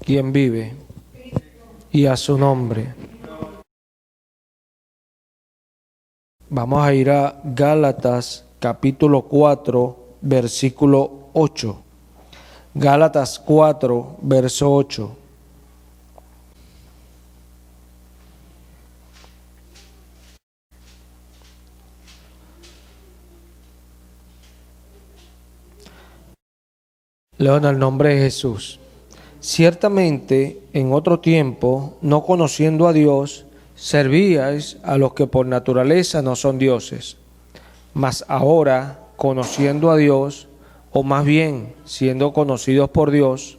quien vive, y a su nombre. Vamos a ir a Gálatas capítulo 4, versículo 8. Gálatas 4, verso 8. Leo en el nombre de Jesús. Ciertamente, en otro tiempo, no conociendo a Dios, servíais a los que por naturaleza no son dioses. Mas ahora, conociendo a Dios, o más bien, siendo conocidos por Dios,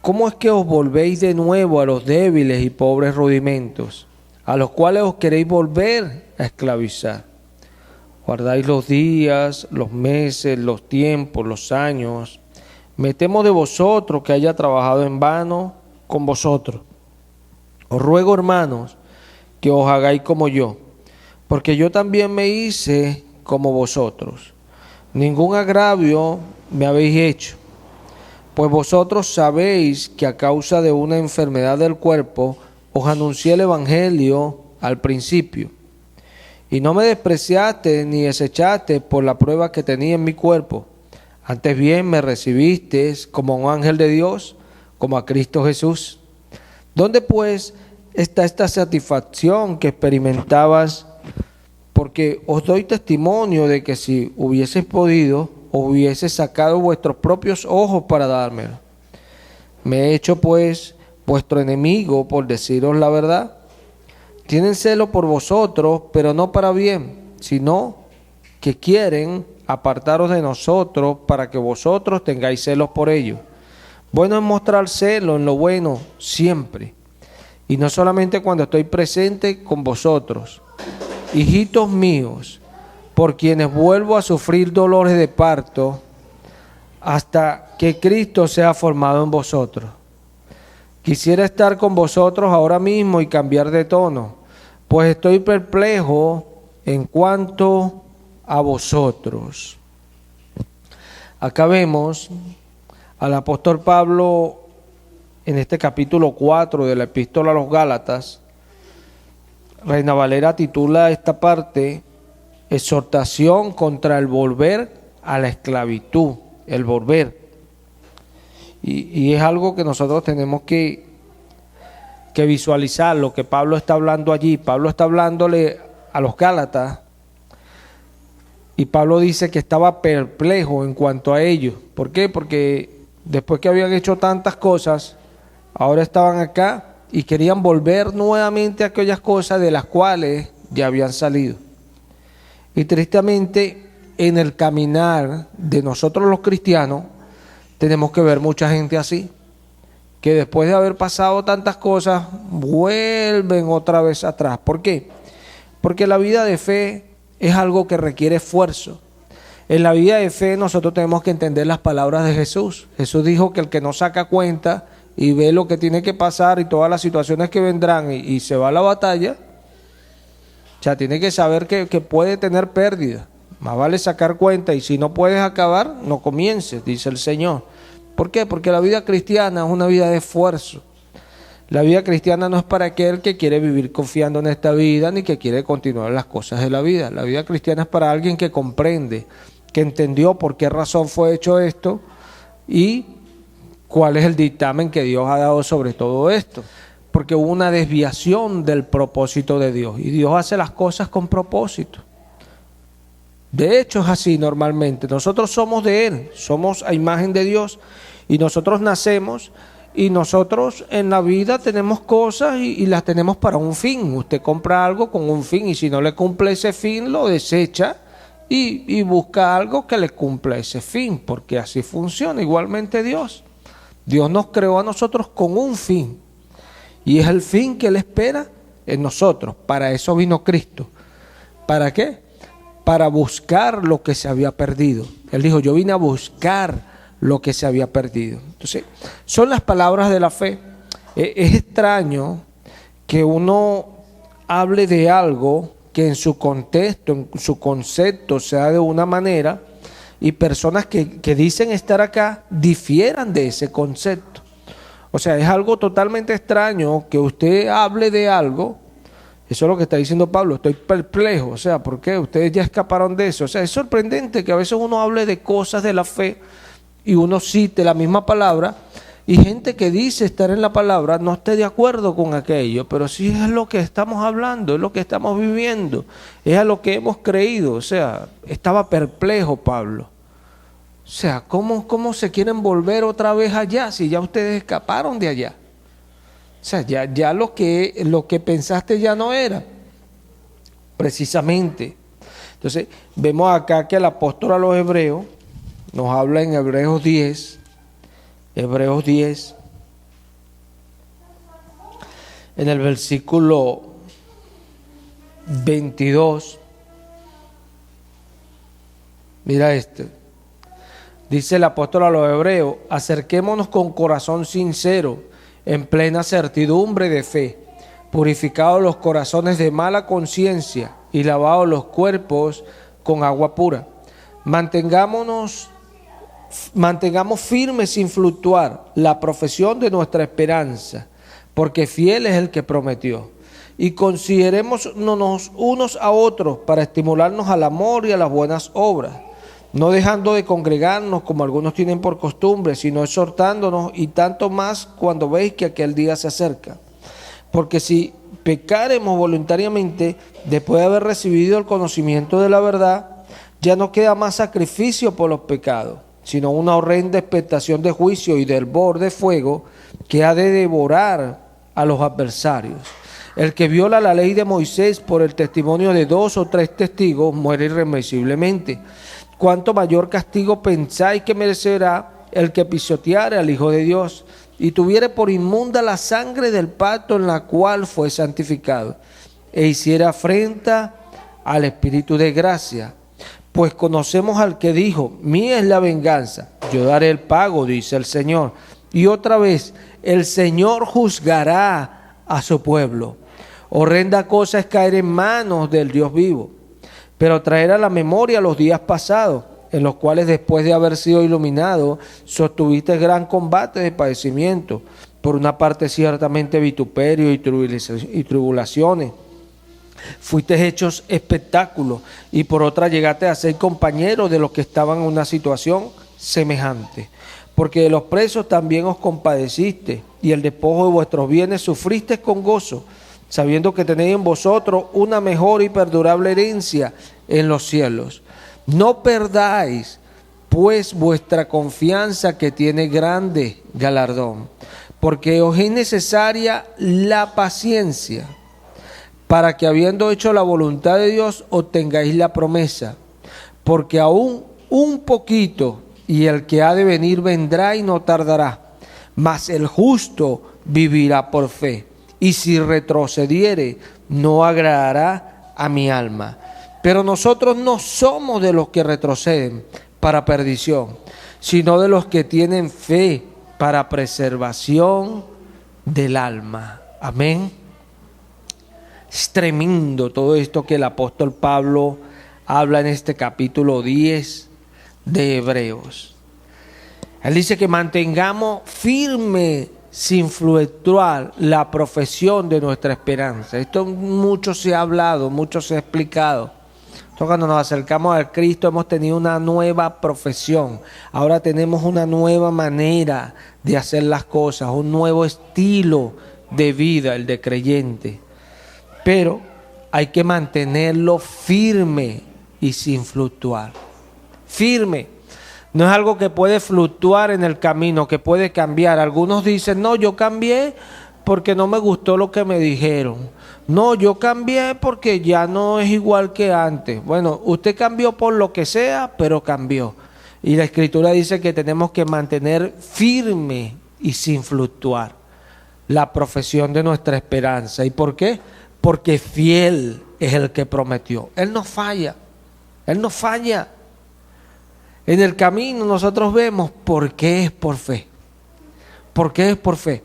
¿cómo es que os volvéis de nuevo a los débiles y pobres rudimentos, a los cuales os queréis volver a esclavizar? Guardáis los días, los meses, los tiempos, los años. Me temo de vosotros que haya trabajado en vano con vosotros. Os ruego, hermanos, que os hagáis como yo, porque yo también me hice como vosotros. Ningún agravio me habéis hecho, pues vosotros sabéis que a causa de una enfermedad del cuerpo os anuncié el Evangelio al principio. Y no me despreciaste ni desechaste por la prueba que tenía en mi cuerpo. Antes bien me recibiste como un ángel de Dios, como a Cristo Jesús. ¿Dónde pues está esta satisfacción que experimentabas? Porque os doy testimonio de que si hubieseis podido, os hubiese sacado vuestros propios ojos para dármelo. Me he hecho pues vuestro enemigo por deciros la verdad. Tienen celo por vosotros, pero no para bien, sino que quieren apartaros de nosotros para que vosotros tengáis celos por ellos. Bueno es mostrar celo en lo bueno siempre, y no solamente cuando estoy presente con vosotros. Hijitos míos, por quienes vuelvo a sufrir dolores de parto, hasta que Cristo sea formado en vosotros. Quisiera estar con vosotros ahora mismo y cambiar de tono, pues estoy perplejo en cuanto a vosotros. Acá vemos al apóstol Pablo en este capítulo 4 de la epístola a los Gálatas. Reina Valera titula esta parte exhortación contra el volver a la esclavitud, el volver. Y es algo que nosotros tenemos que visualizar lo que Pablo está hablando allí. Pablo está hablándole a los Gálatas y Pablo dice que estaba perplejo en cuanto a ellos. ¿Por qué? Porque después que habían hecho tantas cosas, ahora estaban acá y querían volver nuevamente a aquellas cosas de las cuales ya habían salido. Y tristemente en el caminar de nosotros los cristianos tenemos que ver mucha gente así, que después de haber pasado tantas cosas, vuelven otra vez atrás. ¿Por qué? Porque la vida de fe es algo que requiere esfuerzo. En la vida de fe nosotros tenemos que entender las palabras de Jesús. Jesús dijo que el que no saca cuenta y ve lo que tiene que pasar y todas las situaciones que vendrán y se va a la batalla, o sea, tiene que saber que puede tener pérdida. Más vale sacar cuenta, y si no puedes acabar, no comiences, dice el Señor. ¿Por qué? Porque la vida cristiana es una vida de esfuerzo. La vida cristiana no es para aquel que quiere vivir confiando en esta vida ni que quiere continuar las cosas de la vida. La vida cristiana es para alguien que comprende, que entendió por qué razón fue hecho esto y cuál es el dictamen que Dios ha dado sobre todo esto. Porque hubo una desviación del propósito de Dios y Dios hace las cosas con propósito. De hecho es así normalmente. Nosotros somos de Él, somos a imagen de Dios y nosotros nacemos y nosotros en la vida tenemos cosas y las tenemos para un fin. Usted compra algo con un fin y si no le cumple ese fin lo desecha y busca algo que le cumpla ese fin, porque así funciona igualmente Dios. Dios nos creó a nosotros con un fin y es el fin que Él espera en nosotros. Para eso vino Cristo. ¿Para qué? Para buscar lo que se había perdido. Él dijo, yo vine a buscar lo que se había perdido. Entonces, son las palabras de la fe. Es extraño que uno hable de algo que en su contexto, en su concepto sea de una manera y personas que dicen estar acá difieran de ese concepto. O sea, es algo totalmente extraño que usted hable de algo. Eso es lo que está diciendo Pablo, estoy perplejo. O sea, ¿por qué? Ustedes ya escaparon de eso. O sea, es sorprendente que a veces uno hable de cosas de la fe y uno cite la misma palabra y gente que dice estar en la palabra no esté de acuerdo con aquello, pero sí es lo que estamos hablando, es lo que estamos viviendo, es a lo que hemos creído. O sea, estaba perplejo Pablo. O sea, ¿cómo se quieren volver otra vez allá si ya ustedes escaparon de allá? O sea, ya lo que pensaste ya no era, precisamente. Entonces, vemos acá que el apóstol a los hebreos nos habla en Hebreos 10, en el versículo 22. Mira dice el apóstol a los hebreos: acerquémonos con corazón sincero, en plena certidumbre de fe, purificados los corazones de mala conciencia y lavados los cuerpos con agua pura. Mantengamos firmes sin fluctuar la profesión de nuestra esperanza, porque fiel es el que prometió. Y considerémonos unos a otros para estimularnos al amor y a las buenas obras, no dejando de congregarnos como algunos tienen por costumbre, sino exhortándonos, y tanto más cuando veis que aquel día se acerca. Porque si pecaremos voluntariamente, después de haber recibido el conocimiento de la verdad, ya no queda más sacrificio por los pecados, sino una horrenda expectación de juicio y de hervor de fuego que ha de devorar a los adversarios. El que viola la ley de Moisés por el testimonio de 2 o 3 testigos muere irremisiblemente. ¿Cuánto mayor castigo pensáis que merecerá el que pisoteare al Hijo de Dios y tuviere por inmunda la sangre del pacto en la cual fue santificado, e hiciera afrenta al Espíritu de gracia? Pues conocemos al que dijo: mía es la venganza, yo daré el pago, dice el Señor. Y otra vez, el Señor juzgará a su pueblo. Horrenda cosa es caer en manos del Dios vivo. Pero traer a la memoria los días pasados, en los cuales después de haber sido iluminado, sostuviste gran combate de padecimiento, por una parte ciertamente vituperio y tribulaciones, fuiste hechos espectáculos, y por otra llegaste a ser compañeros de los que estaban en una situación semejante. Porque de los presos también os compadeciste, y el despojo de vuestros bienes sufriste con gozo, sabiendo que tenéis en vosotros una mejor y perdurable herencia en los cielos. No perdáis, pues, vuestra confianza, que tiene grande galardón, porque os es necesaria la paciencia, para que, habiendo hecho la voluntad de Dios, obtengáis la promesa. Porque aún un poquito, y el que ha de venir vendrá y no tardará, mas el justo vivirá por fe. Y si retrocediere, no agradará a mi alma. Pero nosotros no somos de los que retroceden para perdición, sino de los que tienen fe para preservación del alma. Amén. Es tremendo todo esto que el apóstol Pablo habla en este capítulo 10 de Hebreos. Él dice que mantengamos firme sin fluctuar la profesión de nuestra esperanza. Esto mucho se ha hablado, mucho se ha explicado. Entonces, cuando nos acercamos al Cristo, hemos tenido una nueva profesión. Ahora tenemos una nueva manera de hacer las cosas, un nuevo estilo de vida, el de creyente. Pero hay que mantenerlo firme y sin fluctuar. Firme. No es algo que puede fluctuar en el camino, que puede cambiar. Algunos dicen: no, yo cambié porque no me gustó lo que me dijeron. No, yo cambié porque ya no es igual que antes. Bueno, usted cambió por lo que sea, pero cambió. Y la Escritura dice que tenemos que mantener firme y sin fluctuar la profesión de nuestra esperanza. ¿Y por qué? Porque fiel es el que prometió. Él no falla. Él no falla. En el camino nosotros vemos por qué es por fe. ¿Por qué es por fe?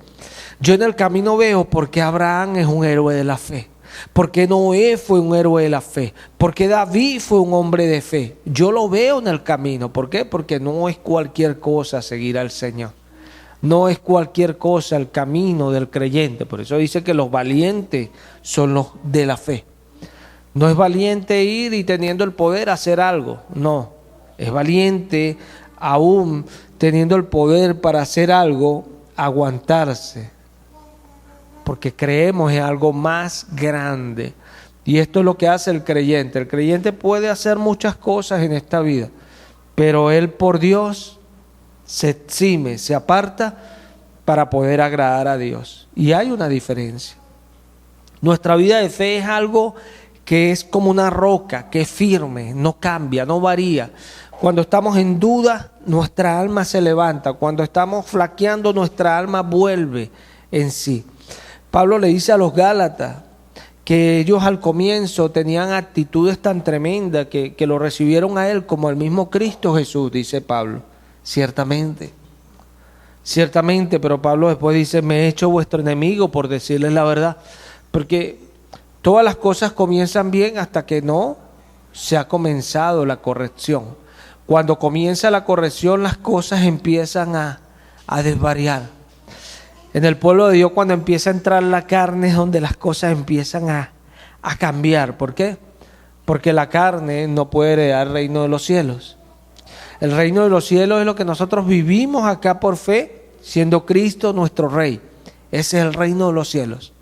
Yo en el camino veo por qué Abraham es un héroe de la fe. ¿Por qué Noé fue un héroe de la fe? ¿Por qué David fue un hombre de fe? Yo lo veo en el camino. ¿Por qué? Porque no es cualquier cosa seguir al Señor. No es cualquier cosa el camino del creyente. Por eso dice que los valientes son los de la fe. No es valiente ir y teniendo el poder hacer algo. No, es valiente aún teniendo el poder para hacer algo, aguantarse. Porque creemos en algo más grande. Y esto es lo que hace el creyente. El creyente puede hacer muchas cosas en esta vida, pero él por Dios se exime, se aparta para poder agradar a Dios. Y hay una diferencia. Nuestra vida de fe es algo que es como una roca, que es firme, no cambia, no varía. Cuando estamos en duda, nuestra alma se levanta. Cuando estamos flaqueando, nuestra alma vuelve en sí. Pablo le dice a los Gálatas que ellos al comienzo tenían actitudes tan tremendas que lo recibieron a él como al mismo Cristo Jesús, dice Pablo. Ciertamente, pero Pablo después dice, me he hecho vuestro enemigo por decirles la verdad. Porque todas las cosas comienzan bien hasta que no se ha comenzado la corrección. Cuando comienza la corrección, las cosas empiezan a desvariar. En el pueblo de Dios, cuando empieza a entrar la carne, es donde las cosas empiezan a cambiar. ¿Por qué? Porque la carne no puede heredar el reino de los cielos. El reino de los cielos es lo que nosotros vivimos acá por fe, siendo Cristo nuestro Rey. Ese es el reino de los cielos.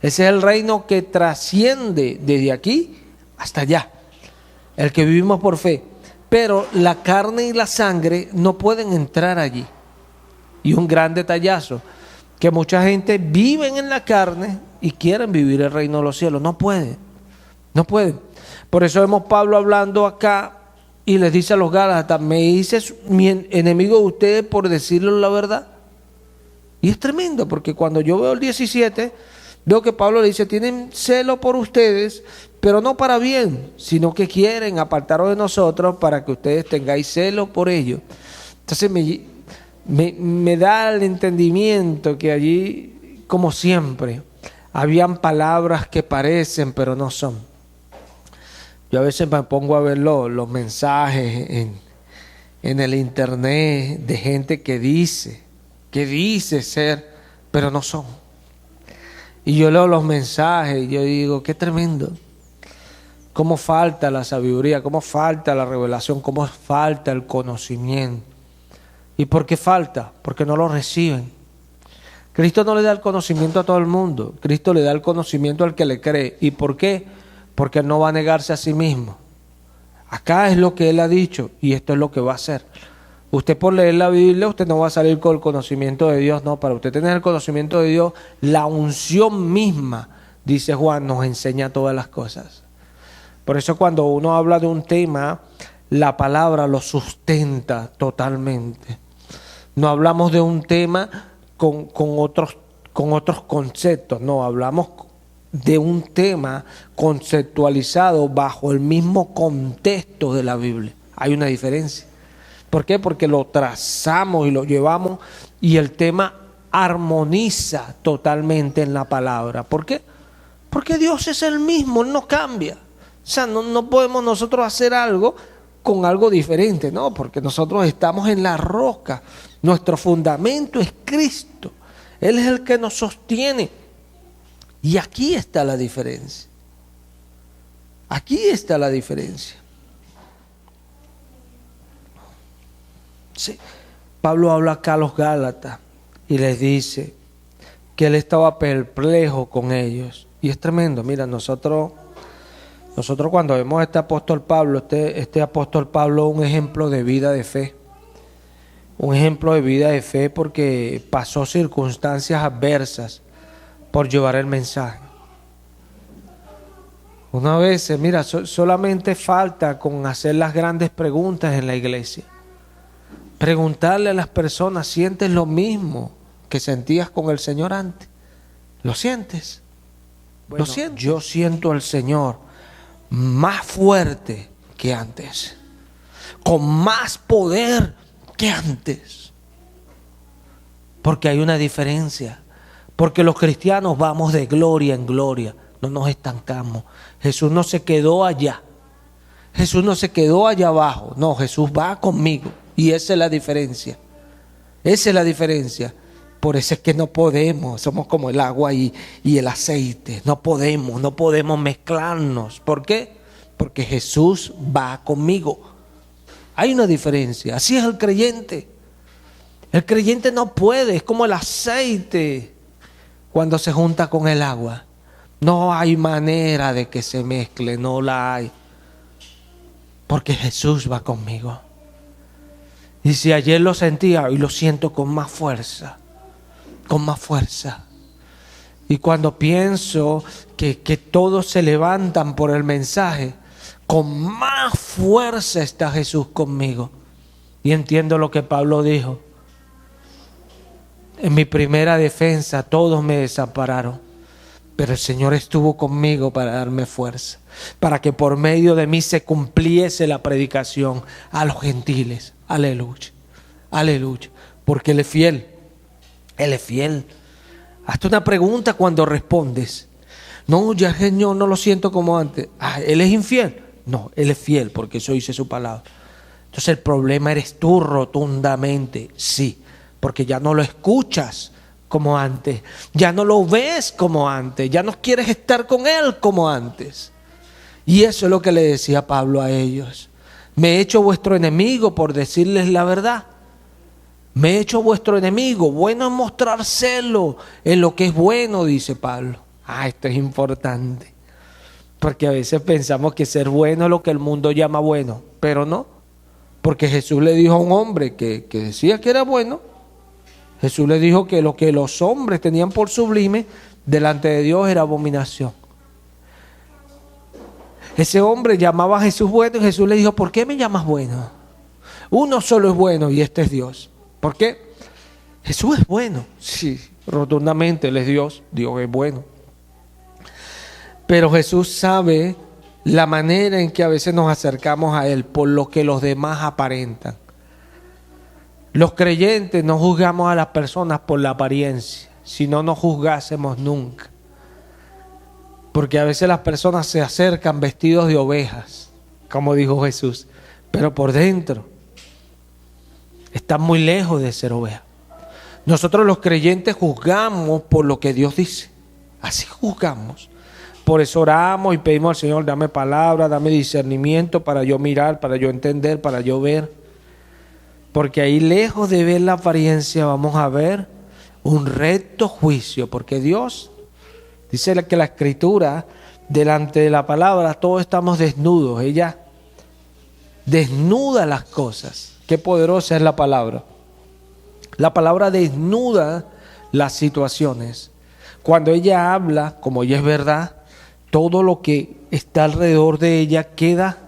Ese es el reino que trasciende desde aquí hasta allá. El que vivimos por fe. Pero la carne y la sangre no pueden entrar allí. Y un gran detallazo, que mucha gente vive en la carne y quieren vivir el reino de los cielos. No pueden. Por eso vemos Pablo hablando acá y les dice a los Gálatas, me dices mi enemigo de ustedes por decirles la verdad. Y es tremendo, porque cuando yo veo el 17, veo que Pablo le dice, tienen celo por ustedes, pero no para bien, sino que quieren apartaros de nosotros para que ustedes tengáis celo por ellos. Entonces me da el entendimiento que allí, como siempre, habían palabras que parecen, pero no son. Yo a veces me pongo a ver los mensajes en el internet de gente que dice ser, pero no son. Y yo leo los mensajes y yo digo, qué tremendo. Cómo falta la sabiduría, cómo falta la revelación, cómo falta el conocimiento. ¿Y por qué falta? Porque no lo reciben. Cristo no le da el conocimiento a todo el mundo. Cristo le da el conocimiento al que le cree. ¿Y por qué? Porque Él no va a negarse a sí mismo. Acá es lo que Él ha dicho y esto es lo que va a hacer. Usted por leer la Biblia, usted no va a salir con el conocimiento de Dios. No, para usted tener el conocimiento de Dios, la unción misma, dice Juan, nos enseña todas las cosas. Por eso cuando uno habla de un tema, la palabra lo sustenta totalmente. No hablamos de un tema con otros conceptos, no, hablamos de un tema conceptualizado bajo el mismo contexto de la Biblia. Hay una diferencia. ¿Por qué? Porque lo trazamos y lo llevamos y el tema armoniza totalmente en la palabra. ¿Por qué? Porque Dios es el mismo, Él no cambia. O sea, no podemos nosotros hacer algo con algo diferente, no, porque nosotros estamos en la roca. Nuestro fundamento es Cristo. Él es el que nos sostiene. Y aquí está la diferencia. Aquí está la diferencia. Sí. Pablo habla acá a los Gálatas y les dice que él estaba perplejo con ellos. Y es tremendo. Mira, nosotros cuando vemos a este apóstol Pablo, este apóstol Pablo es un ejemplo de vida de fe. Un ejemplo de vida de fe porque pasó circunstancias adversas por llevar el mensaje. Una vez, mira, solamente falta con hacer las grandes preguntas en la iglesia. Preguntarle a las personas, ¿sientes lo mismo que sentías con el Señor antes? ¿Lo sientes? Bueno, ¿lo sientes? Yo siento al Señor más fuerte que antes, con más poder que antes. Porque hay una diferencia. Porque los cristianos vamos de gloria en gloria, no nos estancamos. Jesús no se quedó allá. Jesús no se quedó allá abajo. No, Jesús va conmigo. Y esa es la diferencia. Esa es la diferencia. Por eso es que no podemos, somos como el agua y el aceite. No podemos mezclarnos. ¿Por qué? Porque Jesús va conmigo. Hay una diferencia. Así es el creyente. El creyente no puede, es como el aceite cuando se junta con el agua. No hay manera de que se mezcle, no la hay. Porque Jesús va conmigo. Y si ayer lo sentía, hoy lo siento con más fuerza. Con más fuerza. Y cuando pienso que todos se levantan por el mensaje, con más fuerza está Jesús conmigo. Y entiendo lo que Pablo dijo. En mi primera defensa todos me desampararon, pero el Señor estuvo conmigo para darme fuerza, para que por medio de mí se cumpliese la predicación a los gentiles. Aleluya, aleluya, porque Él es fiel. Él es fiel. Hazte una pregunta cuando respondes. No, ya Señor, no lo siento como antes. ¿Él es infiel? No, Él es fiel porque eso dice su palabra. Entonces el problema eres tú rotundamente, sí, porque ya no lo escuchas como antes, ya no lo ves como antes, ya no quieres estar con Él como antes. Y eso es lo que le decía Pablo a ellos. Me he hecho vuestro enemigo por decirles la verdad. Me he hecho vuestro enemigo. Bueno es mostrar celo en lo que es bueno, dice Pablo. Esto es importante. Porque a veces pensamos que ser bueno es lo que el mundo llama bueno, pero no. Porque Jesús le dijo a un hombre que decía que era bueno. Jesús le dijo que lo que los hombres tenían por sublime, delante de Dios era abominación. Ese hombre llamaba a Jesús bueno y Jesús le dijo, ¿por qué me llamas bueno? Uno solo es bueno y este es Dios. ¿Por qué? Jesús es bueno. Sí, rotundamente Él es Dios. Dios es bueno. Pero Jesús sabe la manera en que a veces nos acercamos a Él por lo que los demás aparentan. Los creyentes no juzgamos a las personas por la apariencia, si no nos juzgásemos nunca. Porque a veces las personas se acercan vestidos de ovejas, como dijo Jesús, pero por dentro están muy lejos de ser ovejas. Nosotros los creyentes juzgamos por lo que Dios dice, así juzgamos. Por eso oramos y pedimos al Señor, dame palabra, dame discernimiento para yo mirar, para yo entender, para yo ver. Porque ahí lejos de ver la apariencia vamos a ver un recto juicio. Porque Dios, dice que la Escritura, delante de la palabra, todos estamos desnudos. Ella desnuda las cosas. Qué poderosa es la palabra. La palabra desnuda las situaciones. Cuando ella habla, como ella es verdad, todo lo que está alrededor de ella queda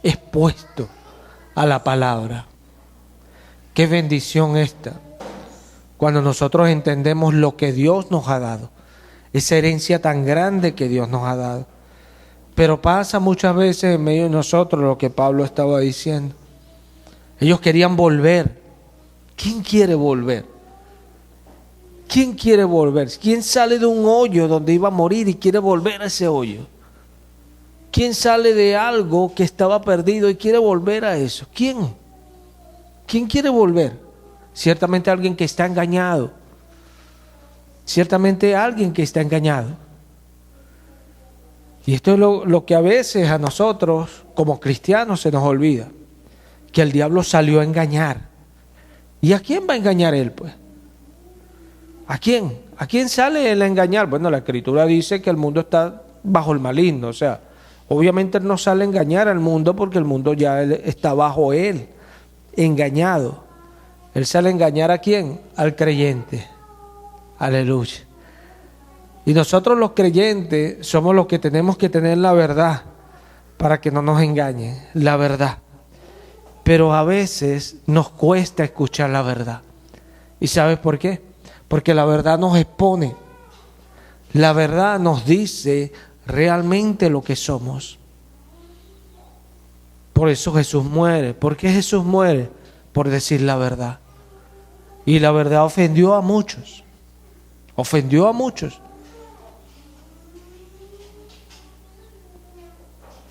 expuesto a la palabra. Qué bendición esta, cuando nosotros entendemos lo que Dios nos ha dado, esa herencia tan grande que Dios nos ha dado. Pero pasa muchas veces en medio de nosotros lo que Pablo estaba diciendo. Ellos querían volver. ¿Quién quiere volver? ¿Quién quiere volver? ¿Quién sale de un hoyo donde iba a morir y quiere volver a ese hoyo? ¿Quién sale de algo que estaba perdido y quiere volver a eso? ¿Quién? ¿Quién quiere volver? Ciertamente alguien que está engañado. Ciertamente alguien que está engañado. Y esto es lo que a veces a nosotros como cristianos se nos olvida. Que el diablo salió a engañar. ¿Y a quién va a engañar él, pues? ¿A quién? ¿A quién sale él a engañar? Bueno, la Escritura dice que el mundo está bajo el maligno. O sea, obviamente él no sale a engañar al mundo porque el mundo ya está bajo él, engañado. Él sale a engañar ¿a quién? Al creyente. Aleluya. Y nosotros los creyentes somos los que tenemos que tener la verdad para que no nos engañen, la verdad. Pero a veces nos cuesta escuchar la verdad. ¿Y sabes por qué? Porque la verdad nos expone. La verdad nos dice realmente lo que somos. Por eso Jesús muere. ¿Por qué Jesús muere? Por decir la verdad. Y la verdad ofendió a muchos. Ofendió a muchos.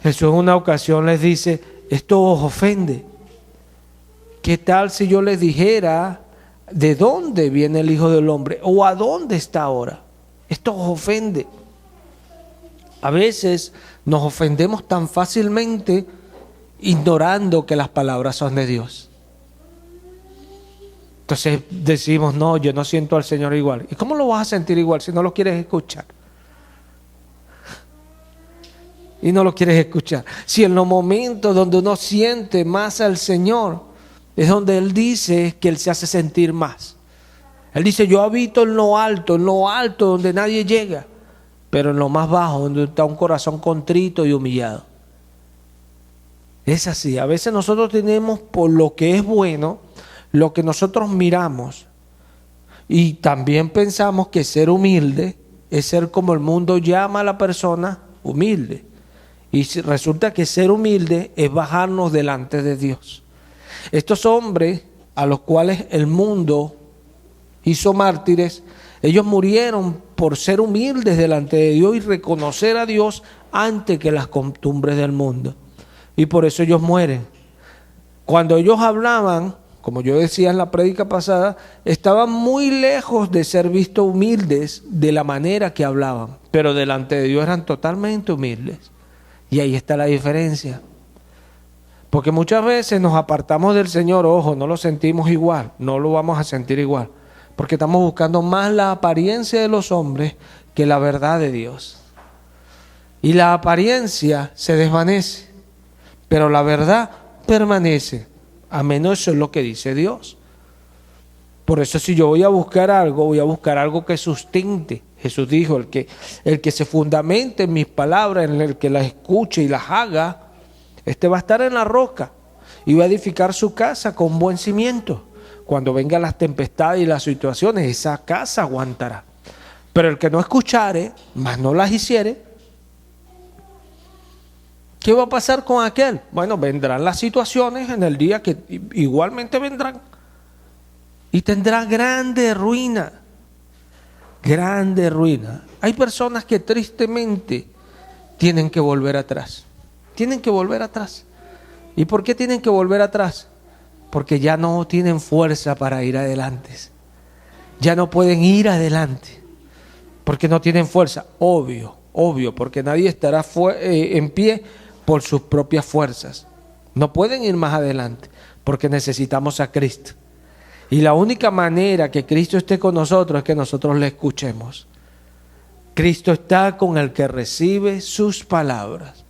Jesús en una ocasión les dice, esto os ofende. ¿Qué tal si yo les dijera ¿De dónde viene el Hijo del Hombre? ¿O a dónde está ahora? Esto os ofende. A veces nos ofendemos tan fácilmente ignorando que las palabras son de Dios. Entonces decimos, no, yo no siento al Señor igual. ¿Y cómo lo vas a sentir igual si no lo quieres escuchar? Y no lo quieres escuchar. Si en los momentos donde uno siente más al Señor, es donde Él dice que Él se hace sentir más. Él dice, yo habito en lo alto donde nadie llega, pero en lo más bajo, donde está un corazón contrito y humillado. Es así. A veces nosotros tenemos por lo que es bueno, lo que nosotros miramos, y también pensamos que ser humilde es ser como el mundo llama a la persona humilde. Y resulta que ser humilde es bajarnos delante de Dios. Estos hombres a los cuales el mundo hizo mártires, ellos murieron por ser humildes delante de Dios y reconocer a Dios antes que las costumbres del mundo. Y por eso ellos mueren. Cuando ellos hablaban, como yo decía en la prédica pasada, estaban muy lejos de ser vistos humildes de la manera que hablaban, pero delante de Dios eran totalmente humildes. Y ahí está la diferencia. Porque muchas veces nos apartamos del Señor, ojo, no lo sentimos igual, no lo vamos a sentir igual, porque estamos buscando más la apariencia de los hombres que la verdad de Dios. Y la apariencia se desvanece, pero la verdad permanece, a menos eso es lo que dice Dios. Por eso si yo voy a buscar algo que sustente. Jesús dijo, el que se fundamente en mis palabras, en el que las escuche y las haga, este va a estar en la roca y va a edificar su casa con buen cimiento. Cuando vengan las tempestades y las situaciones, esa casa aguantará. Pero el que no escuchare, mas no las hiciere, ¿qué va a pasar con aquel? Bueno, vendrán las situaciones en el día que igualmente vendrán y tendrá grande ruina. Grande ruina. Hay personas que tristemente tienen que volver atrás. Tienen que volver atrás. ¿Y por qué tienen que volver atrás? Porque ya no tienen fuerza para ir adelante. Ya no pueden ir adelante. Porque no tienen fuerza. Obvio, porque nadie estará en pie por sus propias fuerzas. No pueden ir más adelante porque necesitamos a Cristo. Y la única manera que Cristo esté con nosotros es que nosotros le escuchemos. Cristo está con el que recibe sus palabras.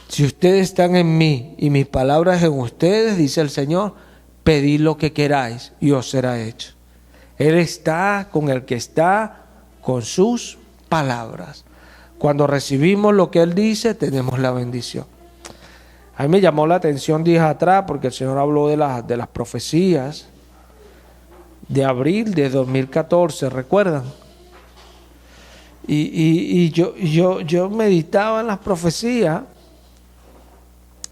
Si ustedes están en mí y mis palabras en ustedes, dice el Señor, pedid lo que queráis y os será hecho. Él está con el que está con sus palabras. Cuando recibimos lo que Él dice, tenemos la bendición. A mí me llamó la atención días atrás porque el Señor habló de las profecías de abril de 2014, ¿recuerdan? Y yo meditaba en las profecías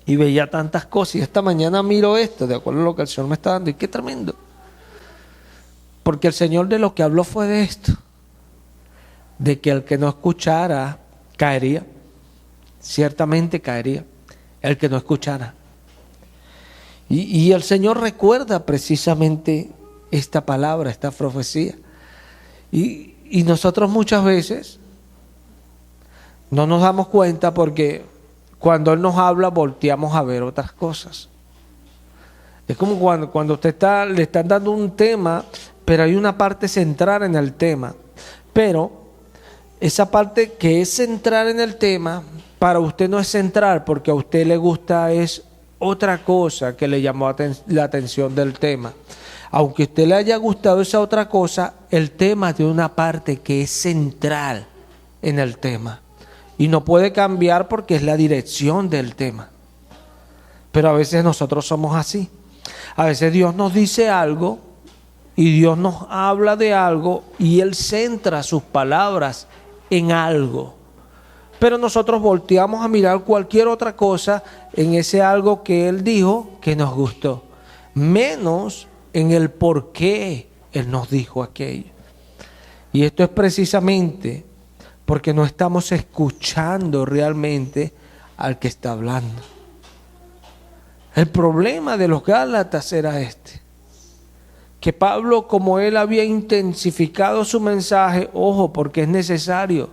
y veía tantas cosas. Y esta mañana miro esto, de acuerdo a lo que el Señor me está dando. Y qué tremendo. Porque el Señor de lo que habló fue de esto. De que el que no escuchara caería. Ciertamente caería. El que no escuchara. Y el Señor recuerda precisamente esta palabra, esta profecía. Y nosotros muchas veces no nos damos cuenta porque cuando Él nos habla volteamos a ver otras cosas. Es como cuando usted le están dando un tema, pero hay una parte central en el tema. Pero esa parte que es central en el tema, para usted no es central porque a usted le gusta es otra cosa que le llamó la atención del tema. Aunque a usted le haya gustado esa otra cosa, el tema tiene una parte que es central en el tema. Y no puede cambiar porque es la dirección del tema. Pero a veces nosotros somos así. A veces Dios nos dice algo y Dios nos habla de algo y Él centra sus palabras en algo. Pero nosotros volteamos a mirar cualquier otra cosa en ese algo que Él dijo que nos gustó. Menos en el por qué Él nos dijo aquello. Y esto es precisamente porque no estamos escuchando realmente al que está hablando. El problema de los Gálatas era este, que Pablo, como él había intensificado su mensaje, ojo, porque es necesario.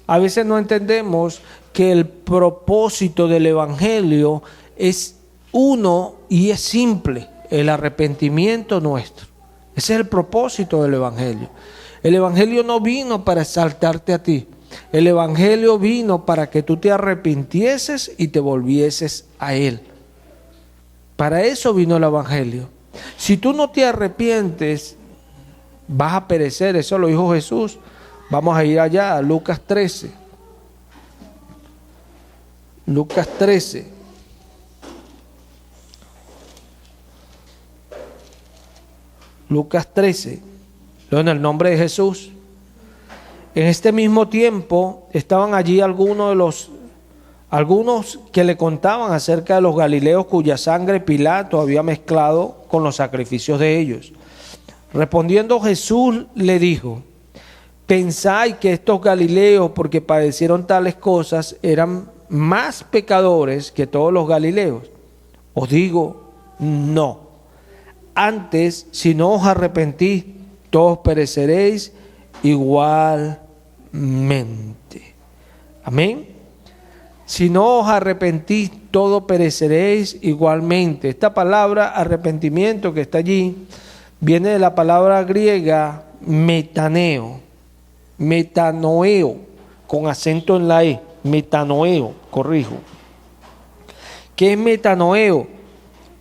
A veces no entendemos que el propósito del Evangelio es uno y es simple, el arrepentimiento nuestro. Ese es el propósito del Evangelio. El Evangelio no vino para exaltarte a ti. El Evangelio vino para que tú te arrepintieses y te volvieses a Él. Para eso vino el Evangelio. Si tú no te arrepientes, vas a perecer. Eso lo dijo Jesús. Vamos a ir allá a Lucas 13. Lucas 13. Lucas 13. En el nombre de Jesús. En este mismo tiempo estaban allí algunos que le contaban acerca de los galileos cuya sangre Pilato había mezclado con los sacrificios de ellos. Respondiendo Jesús le dijo: ¿pensáis que estos galileos, porque padecieron tales cosas, eran más pecadores que todos los galileos? Os digo, no. Antes, si no os arrepentís, todos pereceréis igualmente. Amén. Si no os arrepentís, todos pereceréis igualmente. Esta palabra arrepentimiento que está allí viene de la palabra griega metanoeo, con acento en la E, metanoeo, corrijo. ¿Qué es metanoeo?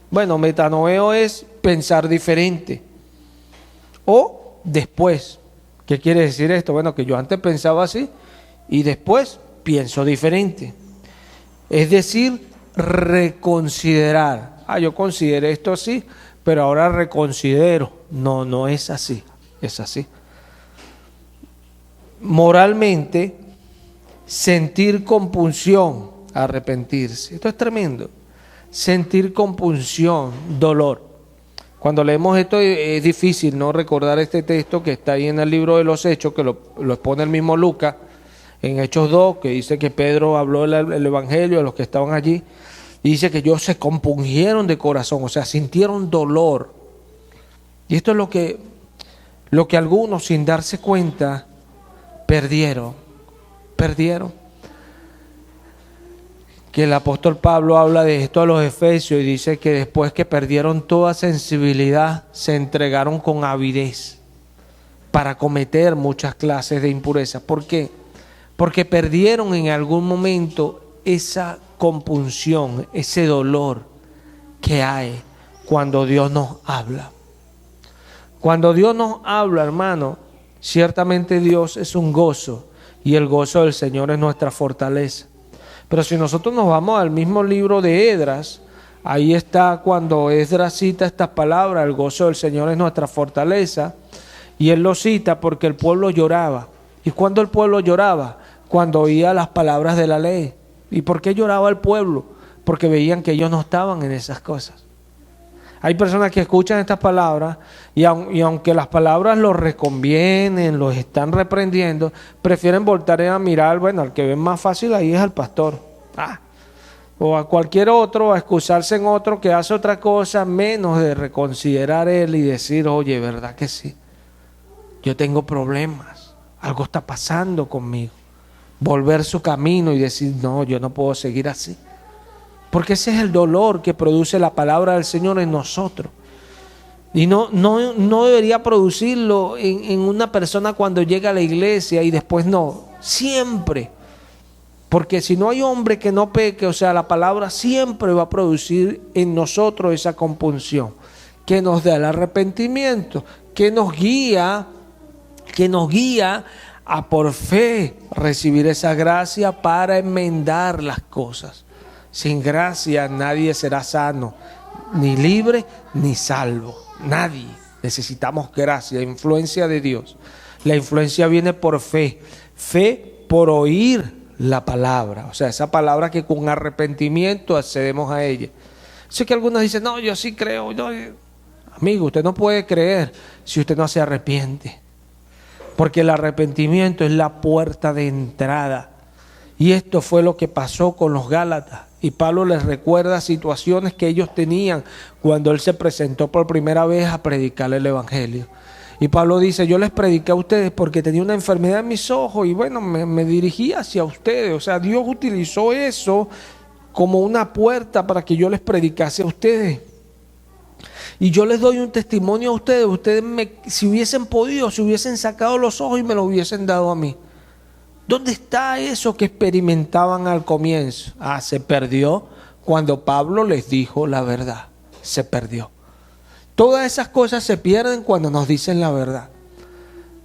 Bueno, metanoeo es pensar diferente o después. ¿Qué quiere decir esto? Bueno, que yo antes pensaba así y después pienso diferente. Es decir, reconsiderar. Yo consideré esto así, pero ahora reconsidero. No es así, es así. Moralmente, sentir compunción, arrepentirse. Esto es tremendo. Sentir compunción, dolor. Cuando leemos esto es difícil no recordar este texto que está ahí en el libro de los Hechos, que lo expone el mismo Lucas, en Hechos 2, que dice que Pedro habló el Evangelio a los que estaban allí, y dice que ellos se compungieron de corazón, o sea, sintieron dolor. Y esto es lo que algunos, sin darse cuenta, perdieron. Que el apóstol Pablo habla de esto a los Efesios y dice que después que perdieron toda sensibilidad, se entregaron con avidez para cometer muchas clases de impurezas. ¿Por qué? Porque perdieron en algún momento esa compunción, ese dolor que hay cuando Dios nos habla. Cuando Dios nos habla, hermano, ciertamente Dios es un gozo y el gozo del Señor es nuestra fortaleza. Pero si nosotros nos vamos al mismo libro de Esdras, ahí está cuando Esdras cita estas palabras: el gozo del Señor es nuestra fortaleza, y él lo cita porque el pueblo lloraba. ¿Y cuándo el pueblo lloraba? Cuando oía las palabras de la ley. ¿Y por qué lloraba el pueblo? Porque veían que ellos no estaban en esas cosas. Hay personas que escuchan estas palabras y aunque las palabras los reconvienen, los están reprendiendo, prefieren voltar a mirar, bueno, al que ven más fácil ahí es al pastor. O a cualquier otro, a excusarse en otro que hace otra cosa, menos de reconsiderar él y decir, oye, ¿verdad que sí? Yo tengo problemas, algo está pasando conmigo. Volver su camino y decir, no, yo no puedo seguir así. Porque ese es el dolor que produce la palabra del Señor en nosotros. Y no debería producirlo en una persona cuando llega a la iglesia y después no. Siempre. Porque si no hay hombre que no peque, o sea, la palabra siempre va a producir en nosotros esa compunción que nos da el arrepentimiento, que nos guía a por fe recibir esa gracia para enmendar las cosas. Sin gracia nadie será sano, ni libre, ni salvo. Nadie. Necesitamos gracia, influencia de Dios. La influencia viene por fe. Fe por oír la palabra. O sea, esa palabra que con arrepentimiento accedemos a ella. Sé que algunos dicen, no, yo sí creo. No. Amigo, usted no puede creer si usted no se arrepiente. Porque el arrepentimiento es la puerta de entrada. Y esto fue lo que pasó con los Gálatas. Y Pablo les recuerda situaciones que ellos tenían cuando él se presentó por primera vez a predicar el Evangelio. Y Pablo dice, yo les prediqué a ustedes porque tenía una enfermedad en mis ojos y bueno, me dirigí hacia ustedes. O sea, Dios utilizó eso como una puerta para que yo les predicase a ustedes. Y yo les doy un testimonio a ustedes. Ustedes si hubiesen podido, si hubiesen sacado los ojos y me lo hubiesen dado a mí. ¿Dónde está eso que experimentaban al comienzo? Se perdió cuando Pablo les dijo la verdad. Se perdió. Todas esas cosas se pierden cuando nos dicen la verdad.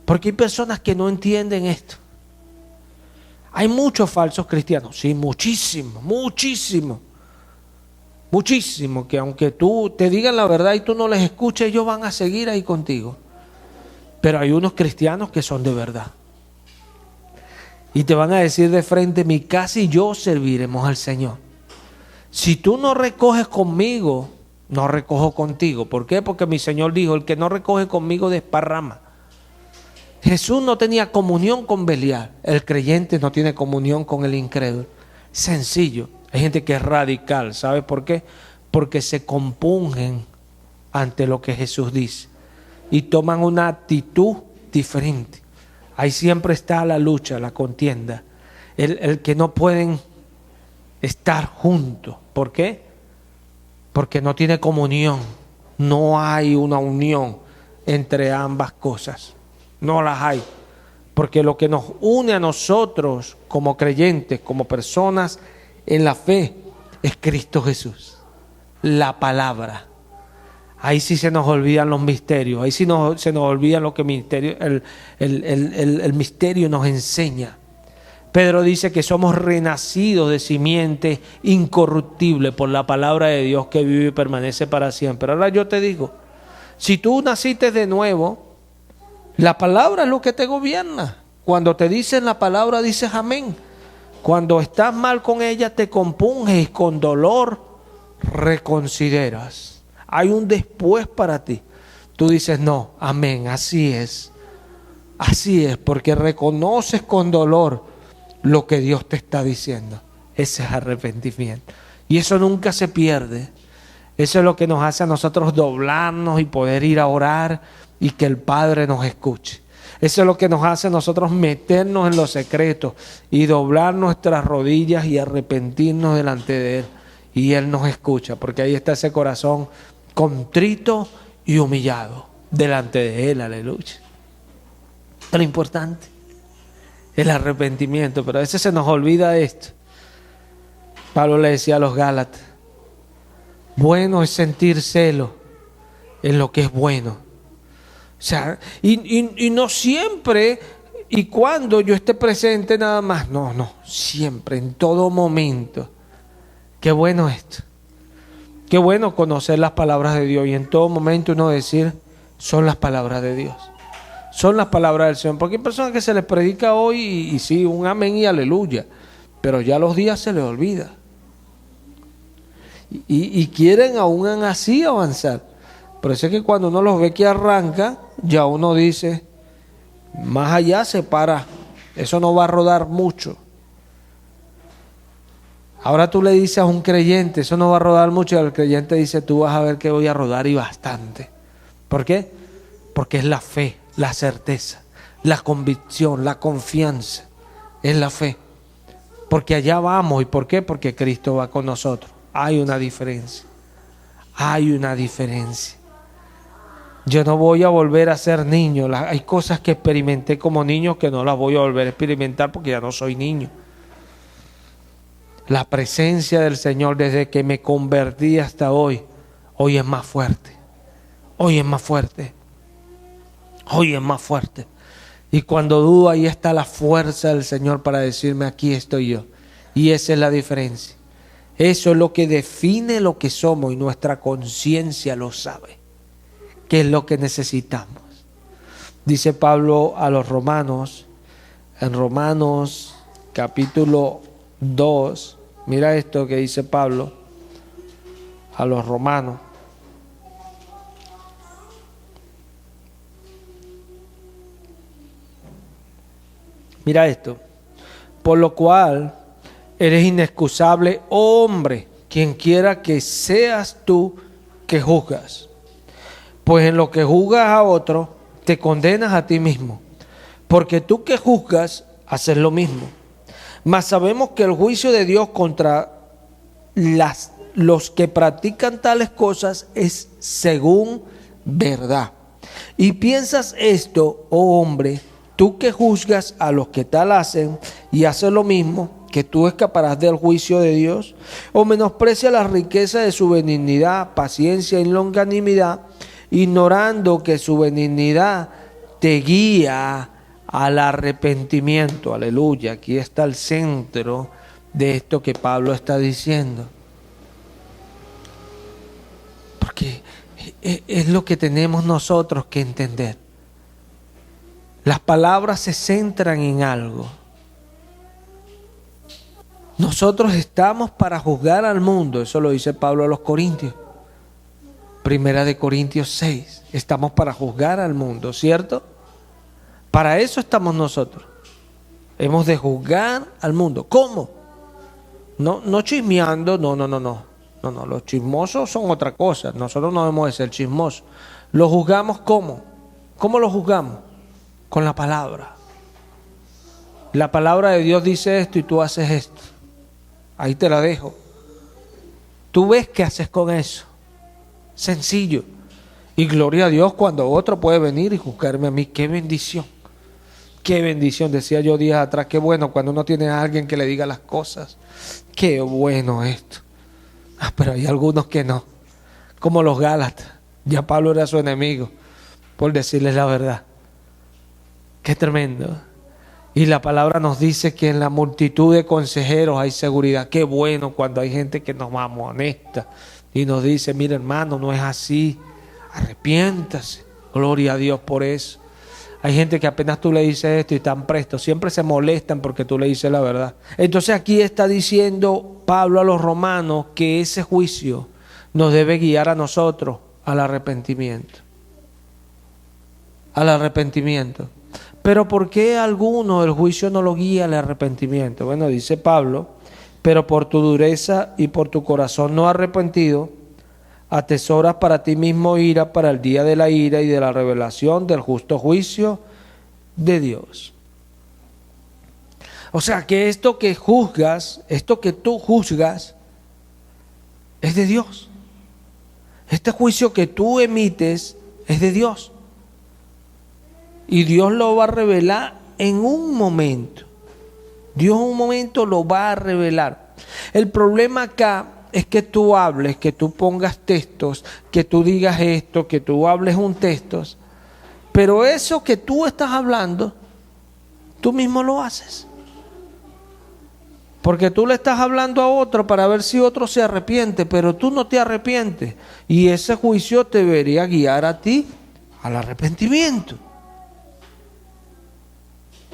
Porque hay personas que no entienden esto. Hay muchos falsos cristianos. Sí, muchísimo, muchísimo. Muchísimo, que aunque tú te digan la verdad y tú no les escuches, ellos van a seguir ahí contigo. Pero hay unos cristianos que son de verdad. Y te van a decir de frente, mi casa y yo serviremos al Señor. Si tú no recoges conmigo, no recojo contigo. ¿Por qué? Porque mi Señor dijo, el que no recoge conmigo desparrama. Jesús no tenía comunión con Belial. El creyente no tiene comunión con el incrédulo. Sencillo. Hay gente que es radical. ¿Sabe por qué? Porque se compungen ante lo que Jesús dice. Y toman una actitud diferente. Ahí siempre está la lucha, la contienda. El que no pueden estar juntos. ¿Por qué? Porque no tiene comunión. No hay una unión entre ambas cosas. No las hay. Porque lo que nos une a nosotros como creyentes, como personas en la fe, es Cristo Jesús. La palabra. Ahí sí se nos olvidan los misterios. Ahí sí se nos olvidan lo que el misterio nos enseña. Pedro dice que somos renacidos de simiente incorruptible por la palabra de Dios que vive y permanece para siempre. Ahora yo te digo, si tú naciste de nuevo, la palabra es lo que te gobierna. Cuando te dicen la palabra, dices amén. Cuando estás mal con ella, te compunges y con dolor reconsideras. Hay un después para ti. Tú dices, no, amén, así es. Así es, porque reconoces con dolor lo que Dios te está diciendo. Ese es arrepentimiento. Y eso nunca se pierde. Eso es lo que nos hace a nosotros doblarnos y poder ir a orar y que el Padre nos escuche. Eso es lo que nos hace a nosotros meternos en los secretos y doblar nuestras rodillas y arrepentirnos delante de Él. Y Él nos escucha, porque ahí está ese corazón contrito y humillado delante de Él, aleluya. Lo importante, el arrepentimiento, pero a veces se nos olvida esto. Pablo le decía a los Gálatas, bueno es sentir celo en lo que es bueno. O sea, y no siempre y cuando yo esté presente nada más, no, siempre, en todo momento. Qué bueno esto. Qué bueno conocer las palabras de Dios y en todo momento uno decir, son las palabras de Dios. Son las palabras del Señor. Porque hay personas que se les predica hoy y sí, un amén y aleluya. Pero ya los días se les olvida. Y quieren aún así avanzar. Por eso es que cuando uno los ve que arranca, ya uno dice, más allá se para. Eso no va a rodar mucho. Ahora tú le dices a un creyente, eso no va a rodar mucho, y el creyente dice, tú vas a ver que voy a rodar y bastante. ¿Por qué? Porque es la fe, la certeza, la convicción, la confianza, es la fe. Porque allá vamos. ¿Y por qué? Porque Cristo va con nosotros. Hay una diferencia. Hay una diferencia. Yo no voy a volver a ser niño. Hay cosas que experimenté como niño que no las voy a volver a experimentar porque ya no soy niño. La presencia del Señor desde que me convertí hasta hoy es más fuerte. Hoy es más fuerte. Hoy es más fuerte. Y cuando dudo, ahí está la fuerza del Señor para decirme, aquí estoy yo. Y esa es la diferencia. Eso es lo que define lo que somos y nuestra conciencia lo sabe. ¿Qué es lo que necesitamos? Dice Pablo a los romanos, en Romanos capítulo 2, mira esto que dice Pablo a los romanos. Mira esto. Por lo cual, Eres inexcusable, hombre, quien quiera que seas tú que juzgas. Pues en lo que juzgas a otro, te condenas a ti mismo, porque tú que juzgas, haces lo mismo. Mas sabemos que el juicio de Dios contra los que practican tales cosas es según verdad. Y piensas esto, oh hombre, tú que juzgas a los que tal hacen y haces lo mismo, que tú escaparás del juicio de Dios, o menosprecia la riqueza de su benignidad, paciencia y longanimidad, ignorando que su benignidad te guía al arrepentimiento. Aleluya, aquí está el centro de esto que Pablo está diciendo. Porque es lo que tenemos nosotros que entender. Las palabras se centran en algo. Nosotros estamos para juzgar al mundo, eso lo dice Pablo a los Corintios. Primera de Corintios 6, estamos para juzgar al mundo, ¿cierto? Para eso estamos nosotros. Hemos de juzgar al mundo. ¿Cómo? No chismeando, no, los chismosos son otra cosa. Nosotros no debemos de ser chismosos. ¿Lo juzgamos cómo? ¿Cómo lo juzgamos? Con la palabra. La palabra de Dios dice esto y tú haces esto. Ahí te la dejo. Tú ves qué haces con eso. Sencillo. Y gloria a Dios cuando otro puede venir y juzgarme a mí. ¡Qué bendición! ¡Qué bendición! Decía yo días atrás, qué bueno cuando uno tiene a alguien que le diga las cosas. ¡Qué bueno esto! Pero hay algunos que no. Como los Gálatas. Ya Pablo era su enemigo, por decirles la verdad. ¡Qué tremendo! Y la palabra nos dice que en la multitud de consejeros hay seguridad. ¡Qué bueno cuando hay gente que nos amonesta! Y nos dice, mira hermano, no es así, arrepiéntase, gloria a Dios por eso. Hay gente que apenas tú le dices esto y están prestos, siempre se molestan porque tú le dices la verdad. Entonces aquí está diciendo Pablo a los romanos que ese juicio nos debe guiar a nosotros al arrepentimiento. Al arrepentimiento. Pero ¿por qué a alguno el juicio no lo guía al arrepentimiento? Bueno, dice Pablo, pero por tu dureza y por tu corazón no arrepentido, atesoras para ti mismo ira para el día de la ira y de la revelación del justo juicio de Dios. O sea que esto que juzgas, esto que tú juzgas, es de Dios. Este juicio que tú emites es de Dios. Y Dios lo va a revelar en un momento. Dios en un momento lo va a revelar. El problema acá es que tú hables, que tú pongas textos, que tú digas esto, que tú hables un texto, pero eso que tú estás hablando, tú mismo lo haces. Porque tú le estás hablando a otro para ver si otro se arrepiente, pero tú no te arrepientes. Y ese juicio te debería guiar a ti al arrepentimiento.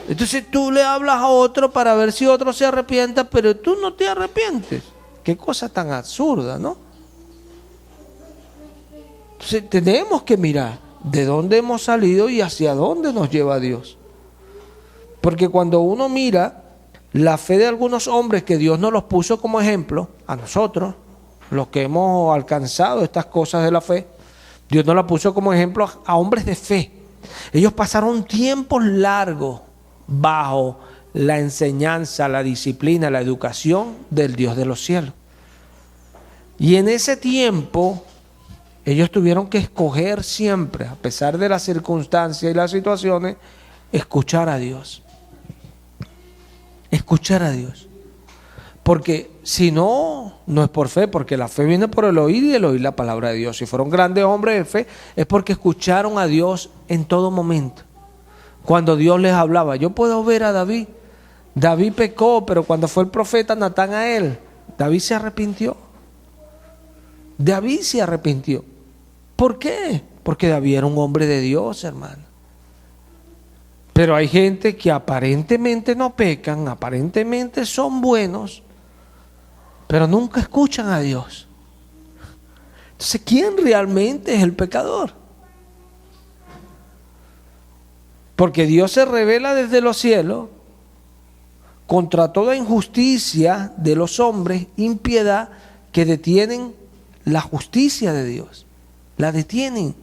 Entonces tú le hablas a otro para ver si otro se arrepienta, pero tú no te arrepientes. Qué cosa tan absurda, ¿no? Entonces tenemos que mirar de dónde hemos salido y hacia dónde nos lleva Dios. Porque cuando uno mira la fe de algunos hombres que Dios nos los puso como ejemplo, a nosotros, los que hemos alcanzado estas cosas de la fe, Dios nos la puso como ejemplo a hombres de fe. Ellos pasaron tiempos largos bajo la enseñanza, la disciplina, la educación del Dios de los cielos. Y en ese tiempo ellos tuvieron que escoger siempre, a pesar de las circunstancias y las situaciones, escuchar a Dios. Escuchar a Dios. Porque si no, no es por fe, porque la fe viene por el oír y el oír la palabra de Dios. Si fueron grandes hombres de fe, es porque escucharon a Dios en todo momento. Cuando Dios les hablaba, yo puedo ver a David. David pecó, pero cuando fue el profeta Natán a él, David se arrepintió. David se arrepintió. ¿Por qué? Porque David era un hombre de Dios, hermano. Pero hay gente que aparentemente no pecan, aparentemente son buenos, pero nunca escuchan a Dios. Entonces, ¿quién realmente es el pecador? Porque Dios se revela desde los cielos contra toda injusticia de los hombres, impiedad que detienen la justicia de Dios. La detienen.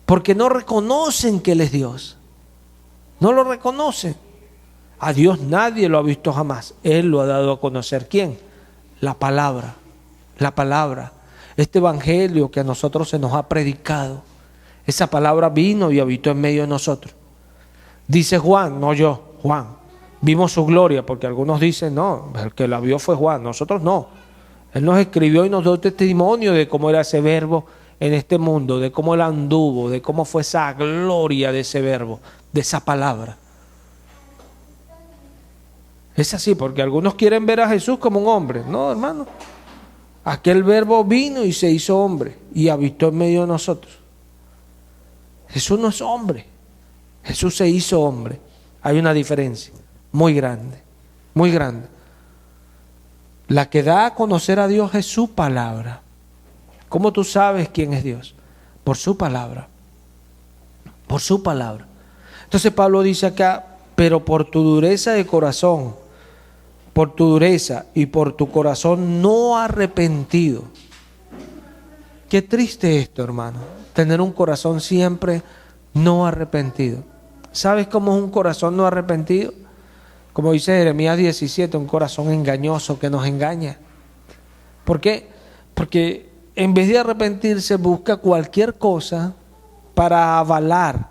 Porque no reconocen que Él es Dios. No lo reconocen. A Dios nadie lo ha visto jamás. Él lo ha dado a conocer. ¿Quién? La palabra. La palabra. Este evangelio que a nosotros se nos ha predicado. Esa palabra vino y habitó en medio de nosotros. Dice Juan, no yo, Juan. Vimos su gloria, porque algunos dicen, no, el que la vio fue Juan. Nosotros no. Él nos escribió y nos dio testimonio de cómo era ese verbo en este mundo, de cómo Él anduvo, de cómo fue esa gloria de ese verbo, de esa palabra. Es así, porque algunos quieren ver a Jesús como un hombre. No, hermano. Aquel verbo vino y se hizo hombre y habitó en medio de nosotros. Jesús no es hombre. Jesús se hizo hombre. Hay una diferencia muy grande, muy grande. La que da a conocer a Dios es su palabra. ¿Cómo tú sabes quién es Dios? Por su palabra. Por su palabra. Entonces Pablo dice acá, pero por tu dureza de corazón, por tu dureza y por tu corazón no arrepentido. Qué triste esto, hermano, tener un corazón siempre no arrepentido. ¿Sabes cómo es un corazón no arrepentido? Como dice Jeremías 17, un corazón engañoso que nos engaña. ¿Por qué? Porque en vez de arrepentirse busca cualquier cosa para avalar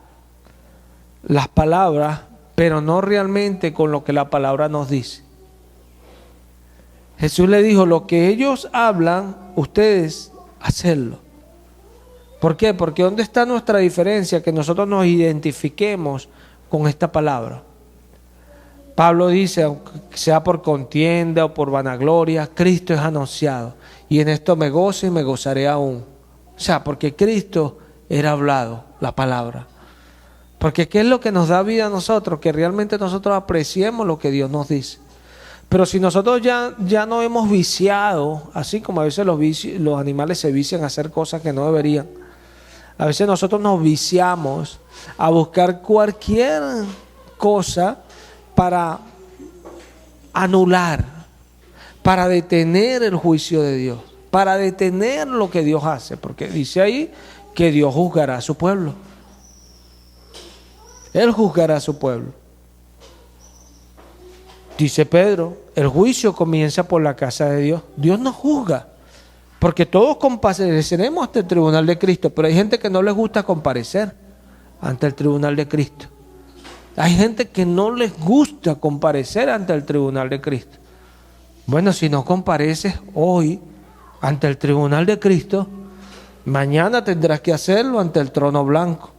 las palabras, pero no realmente con lo que la palabra nos dice. Jesús le dijo, lo que ellos hablan, ustedes hacerlo. ¿Por qué? Porque ¿dónde está nuestra diferencia? Que nosotros nos identifiquemos con esta palabra. Pablo dice, aunque sea por contienda o por vanagloria, Cristo es anunciado. Y en esto me gozo y me gozaré aún. O sea, porque Cristo era hablado, la palabra. Porque ¿qué es lo que nos da vida a nosotros? Que realmente nosotros apreciemos lo que Dios nos dice. Pero si nosotros ya no hemos viciado, así como a veces los animales se vician a hacer cosas que no deberían, a veces nosotros nos viciamos a buscar cualquier cosa para anular, para detener el juicio de Dios, para detener lo que Dios hace, porque dice ahí que Dios juzgará a su pueblo. Él juzgará a su pueblo. Dice Pedro, el juicio comienza por la casa de Dios. Dios nos juzga, porque todos compareceremos ante el tribunal de Cristo, pero hay gente que no les gusta comparecer ante el tribunal de Cristo. Hay gente que no les gusta comparecer ante el tribunal de Cristo. Bueno, si no compareces hoy ante el tribunal de Cristo, mañana tendrás que hacerlo ante el trono blanco.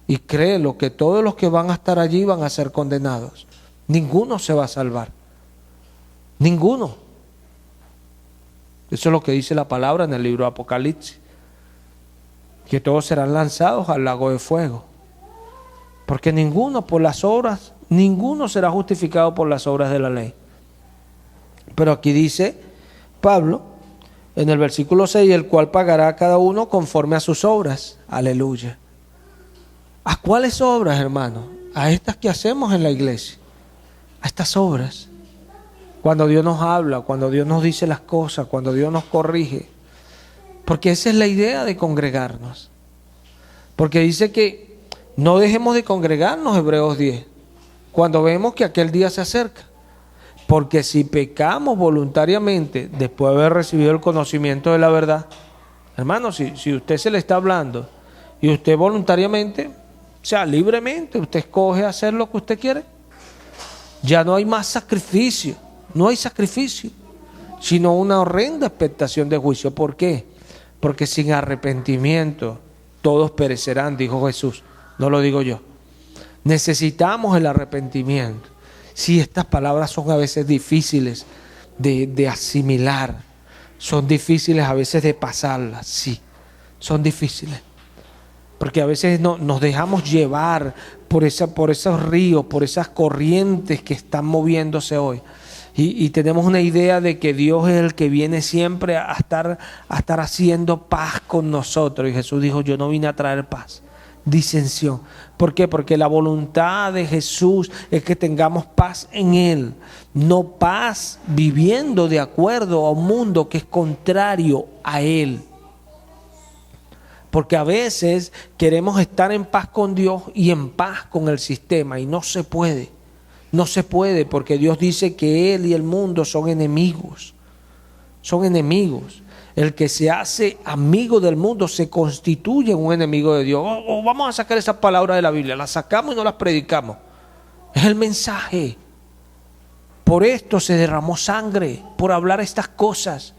Y créelo que todos los que van a estar allí van a ser condenados. Ninguno se va a salvar. Ninguno. Eso es lo que dice la palabra en el libro de Apocalipsis. Que todos serán lanzados al lago de fuego. Porque ninguno por las obras, ninguno será justificado por las obras de la ley. Pero aquí dice Pablo, en el versículo 6, el cual pagará a cada uno conforme a sus obras. Aleluya. ¿A cuáles obras, hermano? A estas que hacemos en la iglesia. A estas obras. Cuando Dios nos habla, cuando Dios nos dice las cosas, cuando Dios nos corrige. Porque esa es la idea de congregarnos. Porque dice que no dejemos de congregarnos, Hebreos 10, cuando vemos que aquel día se acerca. Porque si pecamos voluntariamente, después de haber recibido el conocimiento de la verdad, hermano, si usted se le está hablando y usted voluntariamente, o sea, libremente, usted escoge hacer lo que usted quiere, ya no hay más sacrificio, no hay sacrificio, sino una horrenda expectación de juicio. ¿Por qué? Porque sin arrepentimiento todos perecerán, dijo Jesús. No lo digo yo. Necesitamos el arrepentimiento. Sí, estas palabras son a veces difíciles de asimilar. Son difíciles a veces de pasarlas. Sí, son difíciles. Porque a veces nos dejamos llevar por esos ríos, por esas corrientes que están moviéndose hoy. Y tenemos una idea de que Dios es el que viene siempre a estar haciendo paz con nosotros. Y Jesús dijo, yo no vine a traer paz. disensión. ¿Por qué? Porque la voluntad de Jesús es que tengamos paz en Él, no paz viviendo de acuerdo a un mundo que es contrario a Él. Porque a veces queremos estar en paz con Dios y en paz con el sistema, y no se puede. No se puede, porque Dios dice que Él y el mundo son enemigos. Son enemigos. El que se hace amigo del mundo se constituye un enemigo de Dios. O vamos a sacar esas palabras de la Biblia, las sacamos y no las predicamos. Es el mensaje. Por esto se derramó sangre, por hablar estas cosas.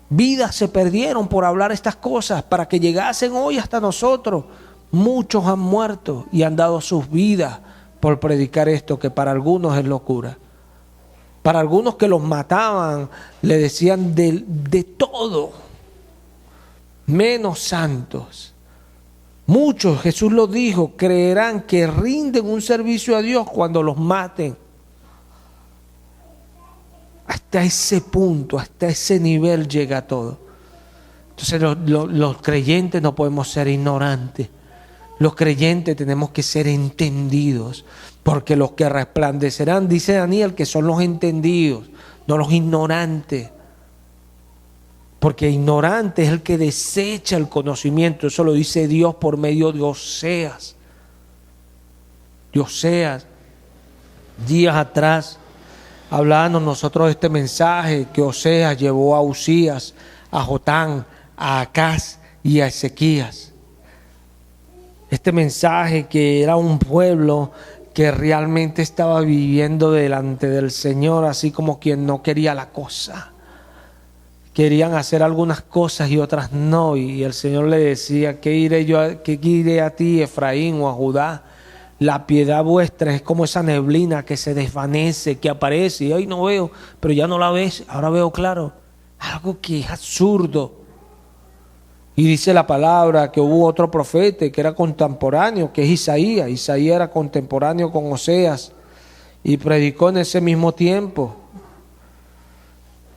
Vidas se perdieron por hablar estas cosas, para que llegasen hoy hasta nosotros. Muchos han muerto y han dado sus vidas por predicar esto, que para algunos es locura. Para algunos que los mataban, le decían de todo, menos santos. Muchos, Jesús lo dijo, creerán que rinden un servicio a Dios cuando los maten. Hasta ese punto, hasta ese nivel llega todo. Entonces los creyentes no podemos ser ignorantes. Los creyentes tenemos que ser entendidos, porque los que resplandecerán, dice Daniel, que son los entendidos, no los ignorantes. Porque ignorante es el que desecha el conocimiento. Eso lo dice Dios por medio de Oseas. De Oseas. Días atrás hablábamos nosotros de este mensaje que Oseas llevó a Usías, a Jotán, a Acaz y a Ezequías. Este mensaje que era un pueblo que realmente estaba viviendo delante del Señor, así como quien no quería la cosa. Querían hacer algunas cosas y otras no, y el Señor le decía: ¿qué iré a ti, Efraín, o a Judá? La piedad vuestra es como esa neblina que se desvanece, que aparece, y hoy no veo, pero ya no la ves, ahora veo claro. Algo que es absurdo. Y dice la palabra que hubo otro profeta que era contemporáneo, que es Isaías. Isaías era contemporáneo con Oseas y predicó en ese mismo tiempo.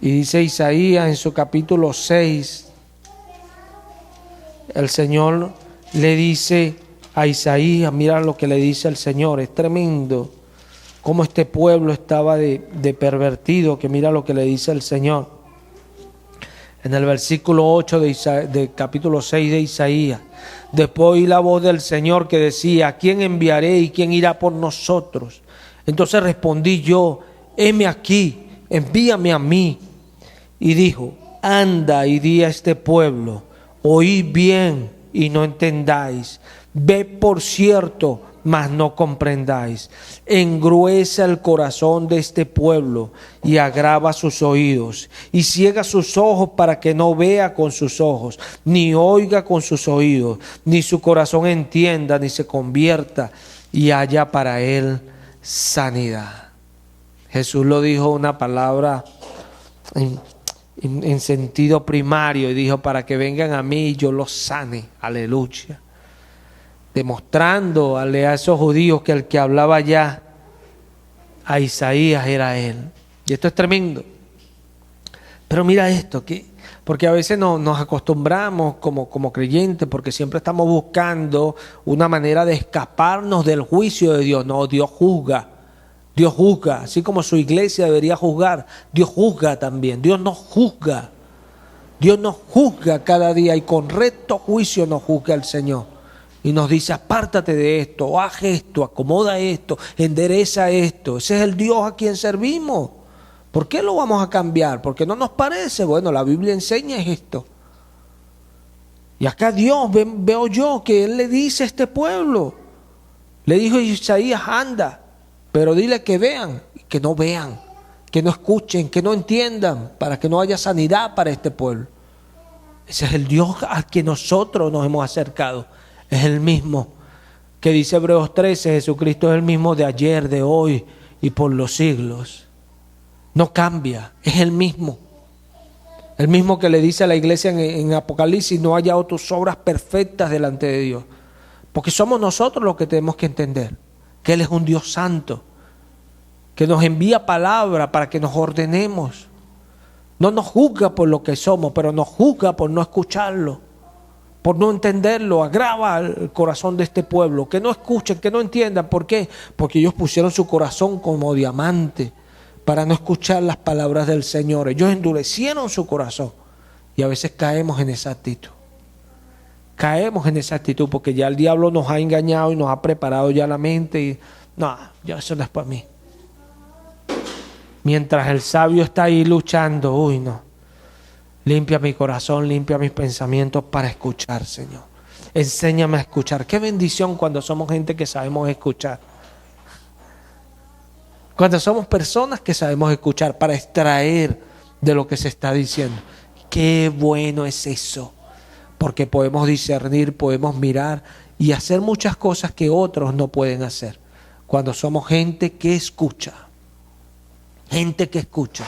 Y dice Isaías en su capítulo 6, el Señor le dice a Isaías, mira lo que le dice el Señor, es tremendo cómo este pueblo estaba de pervertido, que mira lo que le dice el Señor. En el versículo 8 de capítulo 6 de Isaías: después oí la voz del Señor que decía: ¿a quién enviaré y quién irá por nosotros? Entonces respondí yo: heme aquí, envíame a mí. Y dijo: anda y di a este pueblo, oíd bien y no entendáis, ved por cierto, mas no comprendáis. Engruesa el corazón de este pueblo y agrava sus oídos, y ciega sus ojos para que no vea con sus ojos, ni oiga con sus oídos, ni su corazón entienda, ni se convierta y haya para él sanidad. Jesús lo dijo una palabra en sentido primario, y dijo: para que vengan a mí y yo los sane. Aleluya. Demostrando a esos judíos que el que hablaba ya a Isaías era él. Y esto es tremendo. Pero mira esto, porque a veces nos acostumbramos como creyentes, porque siempre estamos buscando una manera de escaparnos del juicio de Dios. No, Dios juzga. Dios juzga, así como su iglesia debería juzgar. Dios juzga también. Dios nos juzga. Dios nos juzga cada día, y con recto juicio nos juzga el Señor. Y nos dice: apártate de esto, haz esto, acomoda esto, endereza esto. Ese es el Dios a quien servimos. ¿Por qué lo vamos a cambiar? ¿Porque no nos parece? Bueno, la Biblia enseña esto. Y acá Dios, veo yo que Él le dice a este pueblo. Le dijo a Isaías: anda, pero dile que vean, que no vean, que no escuchen, que no entiendan, para que no haya sanidad para este pueblo. Ese es el Dios al que nosotros nos hemos acercado. Es el mismo que dice Hebreos 13, Jesucristo es el mismo de ayer, de hoy y por los siglos. No cambia, es el mismo. El mismo que le dice a la iglesia en Apocalipsis: no haya tus obras perfectas delante de Dios. Porque somos nosotros los que tenemos que entender que Él es un Dios santo, que nos envía palabra para que nos ordenemos. No nos juzga por lo que somos, pero nos juzga por no escucharlo. por no entenderlo, agrava el corazón de este pueblo, que no escuchen, que no entiendan. ¿Por qué? Porque ellos pusieron su corazón como diamante para no escuchar las palabras del Señor. Ellos endurecieron su corazón y a veces caemos en esa actitud. Caemos en esa actitud porque ya el diablo nos ha engañado y nos ha preparado ya la mente y no, ya eso no es para mí. Mientras el sabio está ahí luchando, uy no, limpia mi corazón, limpia mis pensamientos para escuchar, Señor. Enséñame a escuchar. Qué bendición cuando somos gente que sabemos escuchar. Cuando somos personas que sabemos escuchar para extraer de lo que se está diciendo. Qué bueno es eso. Porque podemos discernir, podemos mirar y hacer muchas cosas que otros no pueden hacer. Cuando somos gente que escucha. Gente que escucha.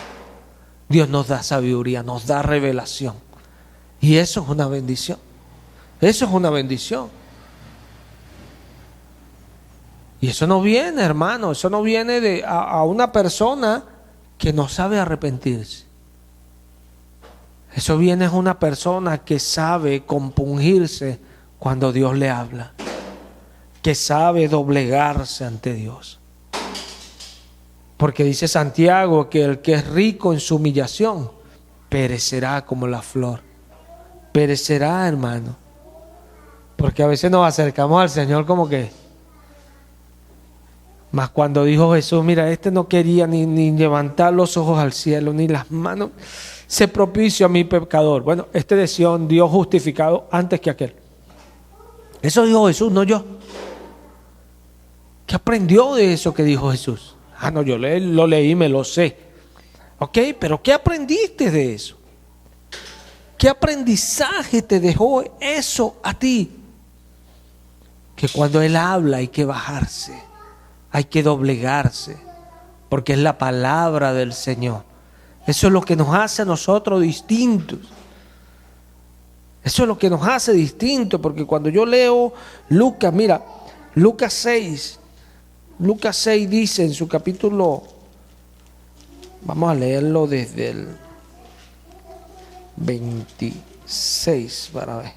Dios nos da sabiduría, nos da revelación. Y eso es una bendición. Eso es una bendición. Y eso no viene, hermano, eso no viene de a una persona que no sabe arrepentirse. Eso viene a una persona que sabe compungirse cuando Dios le habla. Que sabe doblegarse ante Dios. Porque dice Santiago que el que es rico en su humillación perecerá como la flor. Perecerá, hermano. Porque a veces nos acercamos al Señor como que... Mas cuando dijo Jesús, mira, este no quería ni levantar los ojos al cielo, ni las manos. Se propicio a mi pecador. Bueno, este decía un Dios justificado antes que aquel. Eso dijo Jesús, no yo. ¿Qué aprendió de eso que dijo Jesús? Ah, no, yo lo leí, me lo sé. Ok, pero ¿qué aprendiste de eso? ¿Qué aprendizaje te dejó eso a ti? Que cuando Él habla hay que bajarse, hay que doblegarse, porque es la palabra del Señor. Eso es lo que nos hace a nosotros distintos. Eso es lo que nos hace distintos, porque cuando yo leo Lucas, mira, Lucas 6 dice en su capítulo, vamos a leerlo desde el 26 para ver,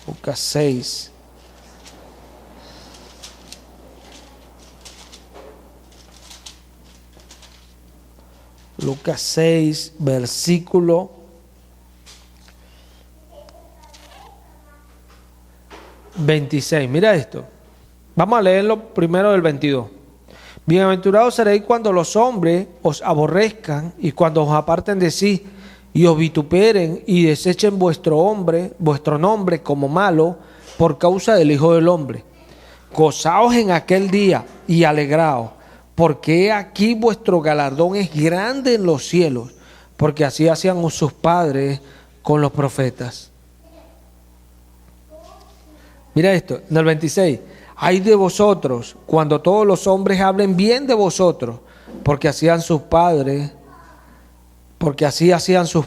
Lucas 6. Lucas 6, versículo 26. Mira esto. Vamos a leerlo primero del 22. Bienaventurados seréis cuando los hombres os aborrezcan y cuando os aparten de sí y os vituperen y desechen vuestro nombre como malo por causa del Hijo del Hombre. Gozaos en aquel día y alegraos, porque aquí vuestro galardón es grande en los cielos, porque así hacían sus padres con los profetas. Mira esto, en el 26. Ay de vosotros cuando todos los hombres hablen bien de vosotros, porque así hacían sus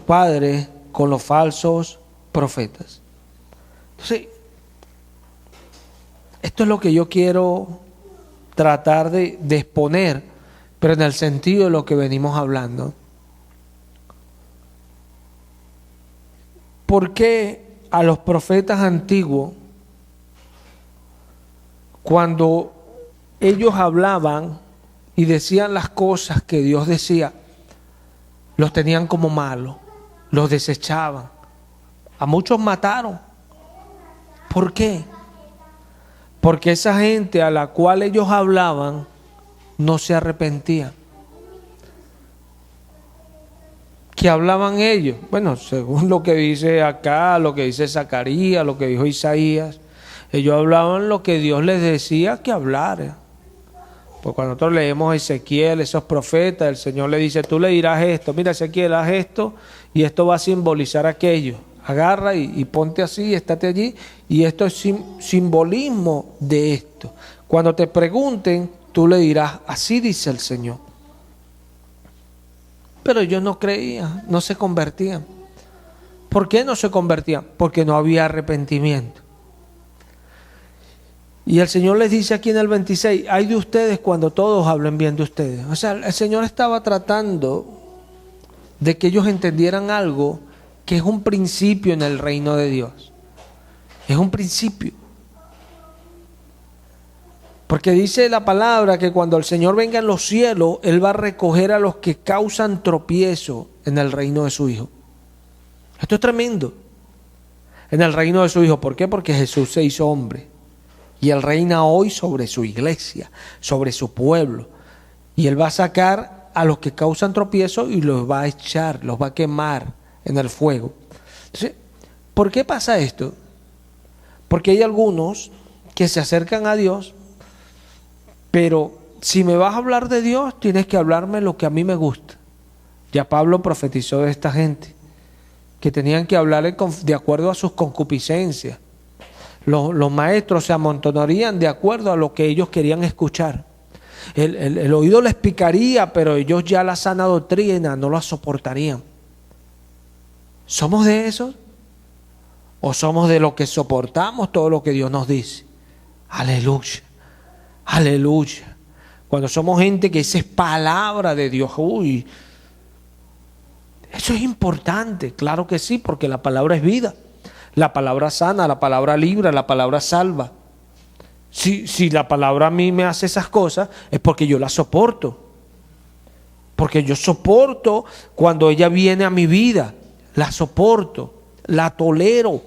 padres con los falsos profetas. Entonces, esto es lo que yo quiero tratar de exponer, pero en el sentido de lo que venimos hablando. ¿Por qué a los profetas antiguos, cuando ellos hablaban y decían las cosas que Dios decía, los tenían como malos, los desechaban? A muchos mataron. ¿Por qué? Porque esa gente a la cual ellos hablaban no se arrepentían. ¿Qué hablaban ellos? Bueno, según lo que dice acá, lo que dice Zacarías, lo que dijo Isaías, ellos hablaban lo que Dios les decía que hablara. Pues cuando nosotros leemos a Ezequiel, esos profetas, el Señor le dice, tú le dirás esto, mira Ezequiel, haz esto y esto va a simbolizar aquello. Agarra y ponte así, estate allí, y esto es simbolismo de esto. Cuando te pregunten, tú le dirás, así dice el Señor. Pero ellos no creían, no se convertían. ¿Por qué no se convertían? Porque no había arrepentimiento. Y el Señor les dice aquí en el 26, ay de ustedes cuando todos hablen bien de ustedes. O sea, el Señor estaba tratando de que ellos entendieran algo que es un principio en el reino de Dios. Es un principio. Porque dice la palabra que cuando el Señor venga en los cielos, Él va a recoger a los que causan tropiezo en el reino de su Hijo. Esto es tremendo. En el reino de su Hijo. ¿Por qué? Porque Jesús se hizo hombre. Y Él reina hoy sobre su iglesia, sobre su pueblo. Y Él va a sacar a los que causan tropiezo y los va a echar, los va a quemar en el fuego. Entonces, ¿por qué pasa esto? Porque hay algunos que se acercan a Dios, pero si me vas a hablar de Dios, tienes que hablarme lo que a mí me gusta. Ya Pablo profetizó de esta gente, que tenían que hablarle de acuerdo a sus concupiscencias. Los maestros se amontonarían de acuerdo a lo que ellos querían escuchar. El oído les picaría, pero ellos ya la sana doctrina no la soportarían. ¿Somos de esos? ¿O somos de los que soportamos todo lo que Dios nos dice? Aleluya, aleluya. Cuando somos gente que esa es palabra de Dios, uy, eso es importante, claro que sí, porque la palabra es vida. La palabra sana, la palabra libra, la palabra salva. Si la palabra a mí me hace esas cosas, es porque yo la soporto. Porque yo soporto cuando ella viene a mi vida. La soporto, la tolero.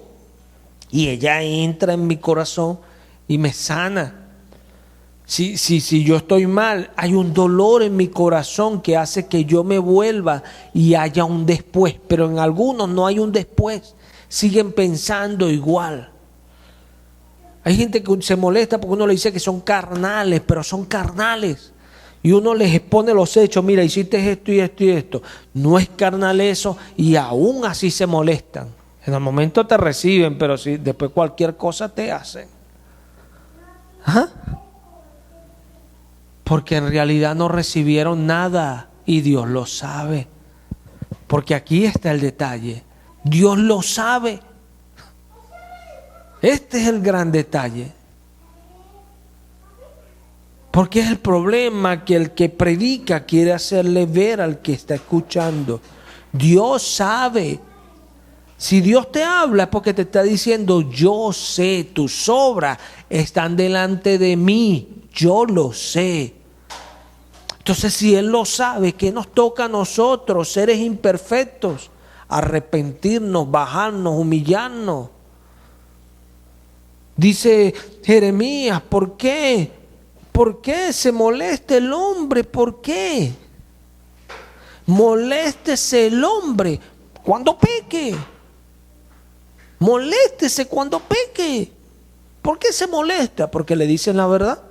Y ella entra en mi corazón y me sana. Si yo estoy mal, hay un dolor en mi corazón que hace que yo me vuelva y haya un después. Pero en algunos no hay un después. Siguen pensando igual. Hay gente que se molesta porque uno le dice que son carnales, pero son carnales. Y uno les expone los hechos, mira, hiciste esto y esto y esto. No es carnal eso y aún así se molestan. En el momento te reciben, pero si después cualquier cosa te hacen. ¿Ah? Porque en realidad no recibieron nada y Dios lo sabe. Porque aquí está el detalle. Dios lo sabe. Este es el gran detalle. Porque es el problema que el que predica quiere hacerle ver al que está escuchando. Dios sabe. Si Dios te habla es porque te está diciendo, yo sé, tus obras están delante de mí. Yo lo sé. Entonces, si Él lo sabe, ¿qué nos toca a nosotros, seres imperfectos? Arrepentirnos, bajarnos, humillarnos. Dice Jeremías, ¿por qué? ¿Por qué se molesta el hombre? ¿Por qué? Moléstese el hombre cuando peque. Moléstese cuando peque. ¿Por qué se molesta? Porque le dicen la verdad.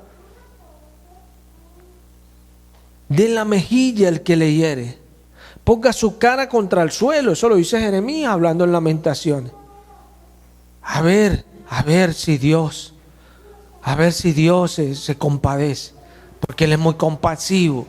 De la mejilla el que le hiere. Ponga su cara contra el suelo. Eso lo dice Jeremías hablando en Lamentaciones. A ver si Dios se compadece. Porque Él es muy compasivo.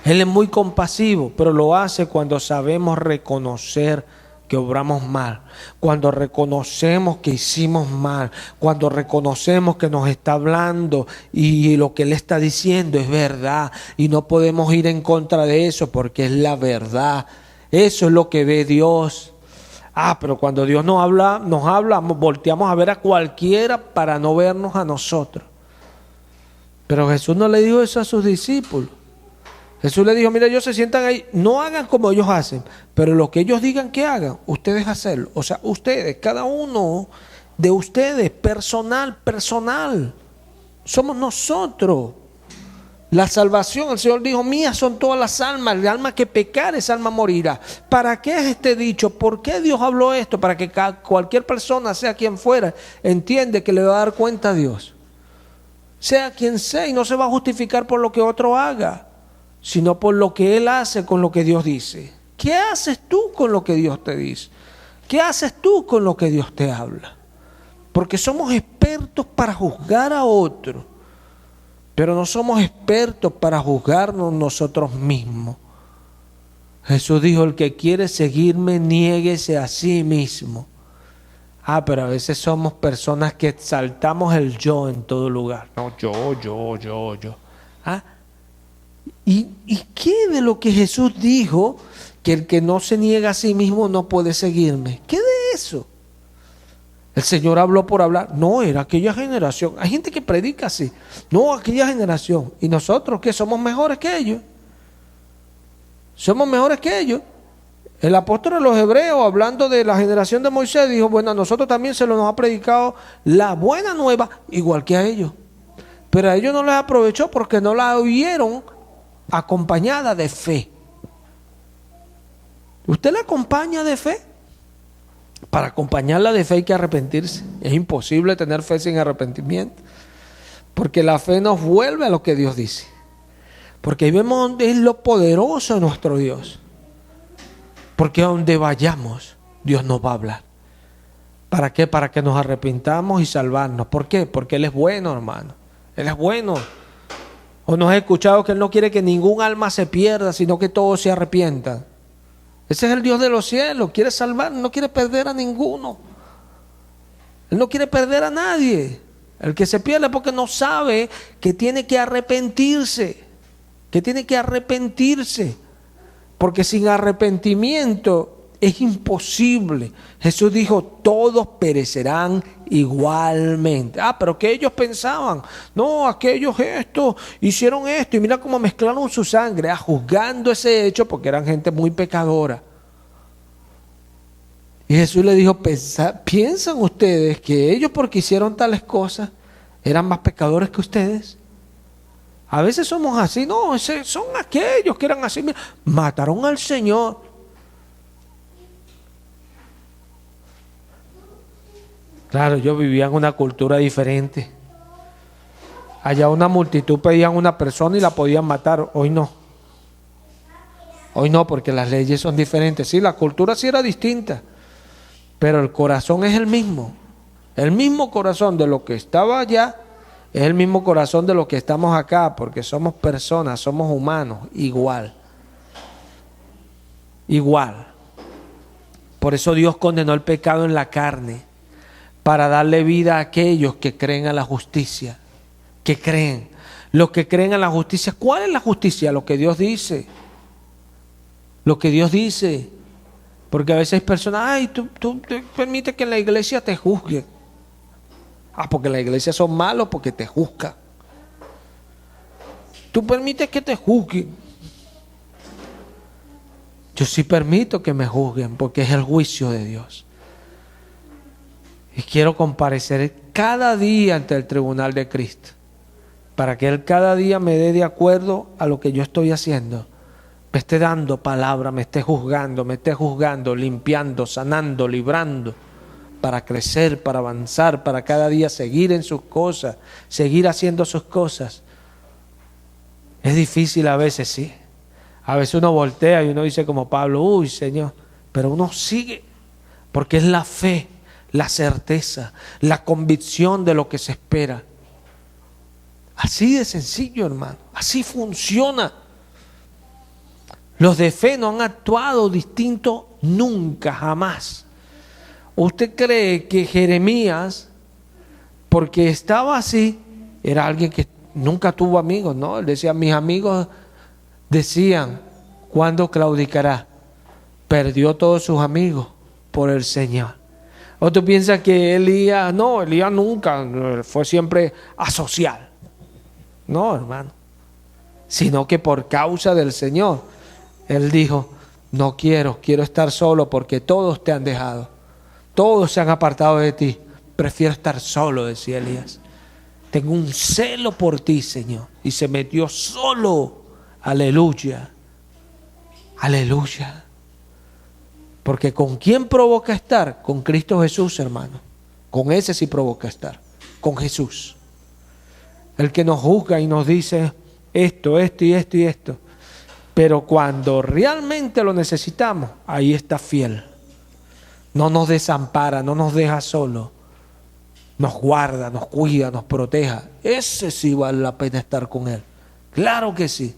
Él es muy compasivo, pero lo hace cuando sabemos reconocer que obramos mal, cuando reconocemos que hicimos mal, cuando reconocemos que nos está hablando y lo que Él está diciendo es verdad y no podemos ir en contra de eso porque es la verdad. Eso es lo que ve Dios. Pero cuando Dios nos habla, volteamos a ver a cualquiera para no vernos a nosotros. Pero Jesús no le dijo eso a sus discípulos. Jesús le dijo, mira, ellos se sientan ahí, no hagan como ellos hacen, pero lo que ellos digan que hagan, ustedes hacerlo. O sea, ustedes, cada uno de ustedes, personal, somos nosotros. La salvación, el Señor dijo, mías son todas las almas, el alma que pecar, esa alma morirá. ¿Para qué es este dicho? ¿Por qué Dios habló esto? Para que cualquier persona, sea quien fuera, entiende que le va a dar cuenta a Dios. Sea quien sea, y no se va a justificar por lo que otro haga, sino por lo que Él hace con lo que Dios dice. ¿Qué haces tú con lo que Dios te dice? ¿Qué haces tú con lo que Dios te habla? Porque somos expertos para juzgar a otros, pero no somos expertos para juzgarnos nosotros mismos. Jesús dijo, el que quiere seguirme, niéguese a sí mismo. Pero a veces somos personas que exaltamos el yo en todo lugar. No, yo. ¿Y qué de lo que Jesús dijo? Que el que no se niega a sí mismo no puede seguirme. ¿Qué de eso? El Señor habló por hablar. No, era aquella generación. Hay gente que predica así. No, aquella generación. ¿Y nosotros qué? ¿Somos mejores que ellos? ¿Somos mejores que ellos? El apóstol de los Hebreos, hablando de la generación de Moisés, dijo, bueno, a nosotros también se nos ha predicado la buena nueva, igual que a ellos. Pero a ellos no les aprovechó porque no la oyeron acompañada de fe. ¿Usted la acompaña de fe? Para acompañarla de fe hay que arrepentirse. Es imposible tener fe sin arrepentimiento. Porque la fe nos vuelve a lo que Dios dice. Porque ahí vemos dónde es lo poderoso de nuestro Dios. Porque donde vayamos, Dios nos va a hablar. ¿Para qué? Para que nos arrepintamos y salvarnos. ¿Por qué? Porque Él es bueno, hermano. Él es bueno. ¿O no has escuchado que Él no quiere que ningún alma se pierda, sino que todos se arrepientan? Ese es el Dios de los cielos. Quiere salvar, no quiere perder a ninguno. Él no quiere perder a nadie. El que se pierde es porque no sabe que tiene que arrepentirse. Que tiene que arrepentirse. Porque sin arrepentimiento es imposible. Jesús dijo, todos perecerán igualmente. Pero que ellos pensaban, no, aquellos hicieron esto y mira cómo mezclaron su sangre, juzgando ese hecho porque eran gente muy pecadora. Y Jesús le dijo, ¿piensan ustedes que ellos porque hicieron tales cosas eran más pecadores que ustedes? A veces somos así, no, son aquellos que eran así, mira, mataron al Señor. Claro, yo vivía en una cultura diferente. Allá una multitud pedían una persona y la podían matar, hoy no. Hoy no, porque las leyes son diferentes. Sí, la cultura sí era distinta, pero el corazón es el mismo. El mismo corazón de lo que estaba allá es el mismo corazón de lo que estamos acá, porque somos personas, somos humanos, igual. Igual. Por eso Dios condenó el pecado en la carne, para darle vida a aquellos que creen a la justicia, que creen. Los que creen a la justicia, ¿cuál es la justicia? Lo que Dios dice. Lo que Dios dice. Porque a veces hay personas, tú permites que en la iglesia te juzguen. Porque la iglesia son malos porque te juzgan. Tú permites que te juzguen. Yo sí permito que me juzguen porque es el juicio de Dios. Y quiero comparecer cada día ante el tribunal de Cristo, para que Él cada día me dé de acuerdo a lo que yo estoy haciendo. Me esté dando palabra, me esté juzgando, limpiando, sanando, librando, para crecer, para avanzar, para cada día seguir en sus cosas, seguir haciendo sus cosas. Es difícil a veces, sí. A veces uno voltea y uno dice como Pablo, uy Señor, pero uno sigue, porque es la fe, la certeza, la convicción de lo que se espera. Así de sencillo, hermano, así funciona. Los de fe no han actuado distinto nunca, jamás. ¿Usted cree que Jeremías, porque estaba así, era alguien que nunca tuvo amigos? No, él decía, mis amigos decían, ¿cuándo claudicará? Perdió todos sus amigos por el Señor. ¿O tú piensas que Elías? No, Elías nunca, fue siempre asocial. No, hermano. Sino que por causa del Señor, él dijo, no quiero estar solo porque todos te han dejado. Todos se han apartado de ti. Prefiero estar solo, decía Elías. Tengo un celo por ti, Señor. Y se metió solo. Aleluya. Aleluya. Porque ¿con quién provoca estar? Con Cristo Jesús, hermano. Con ese sí provoca estar. Con Jesús. El que nos juzga y nos dice esto y esto. Pero cuando realmente lo necesitamos, ahí está fiel. No nos desampara, no nos deja solo. Nos guarda, nos cuida, nos proteja. Ese sí vale la pena estar con Él. Claro que sí.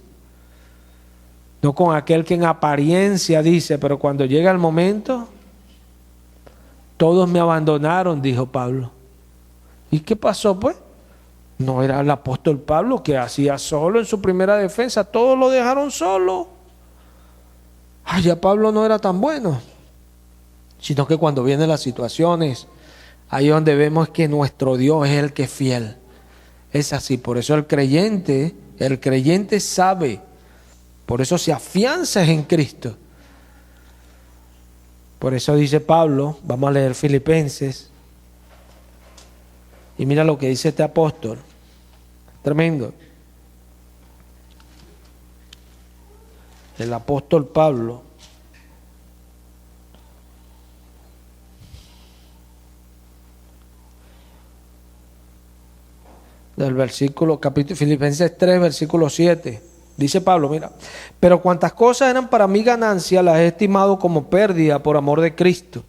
No con aquel que en apariencia dice, pero cuando llega el momento, todos me abandonaron, dijo Pablo. ¿Y qué pasó pues? No era el apóstol Pablo que hacía solo en su primera defensa, todos lo dejaron solo. Ya Pablo no era tan bueno, sino que cuando vienen las situaciones, Ahí donde vemos que nuestro Dios es el que es fiel. Es así, por eso el creyente sabe, por eso se afianza en Cristo. Por eso dice Pablo, vamos a leer Filipenses, y mira lo que dice este apóstol, tremendo. El apóstol Pablo, del versículo, capítulo Filipenses 3, versículo 7. Dice Pablo, mira, pero cuantas cosas eran para mí ganancia, las he estimado como pérdida por amor de Cristo.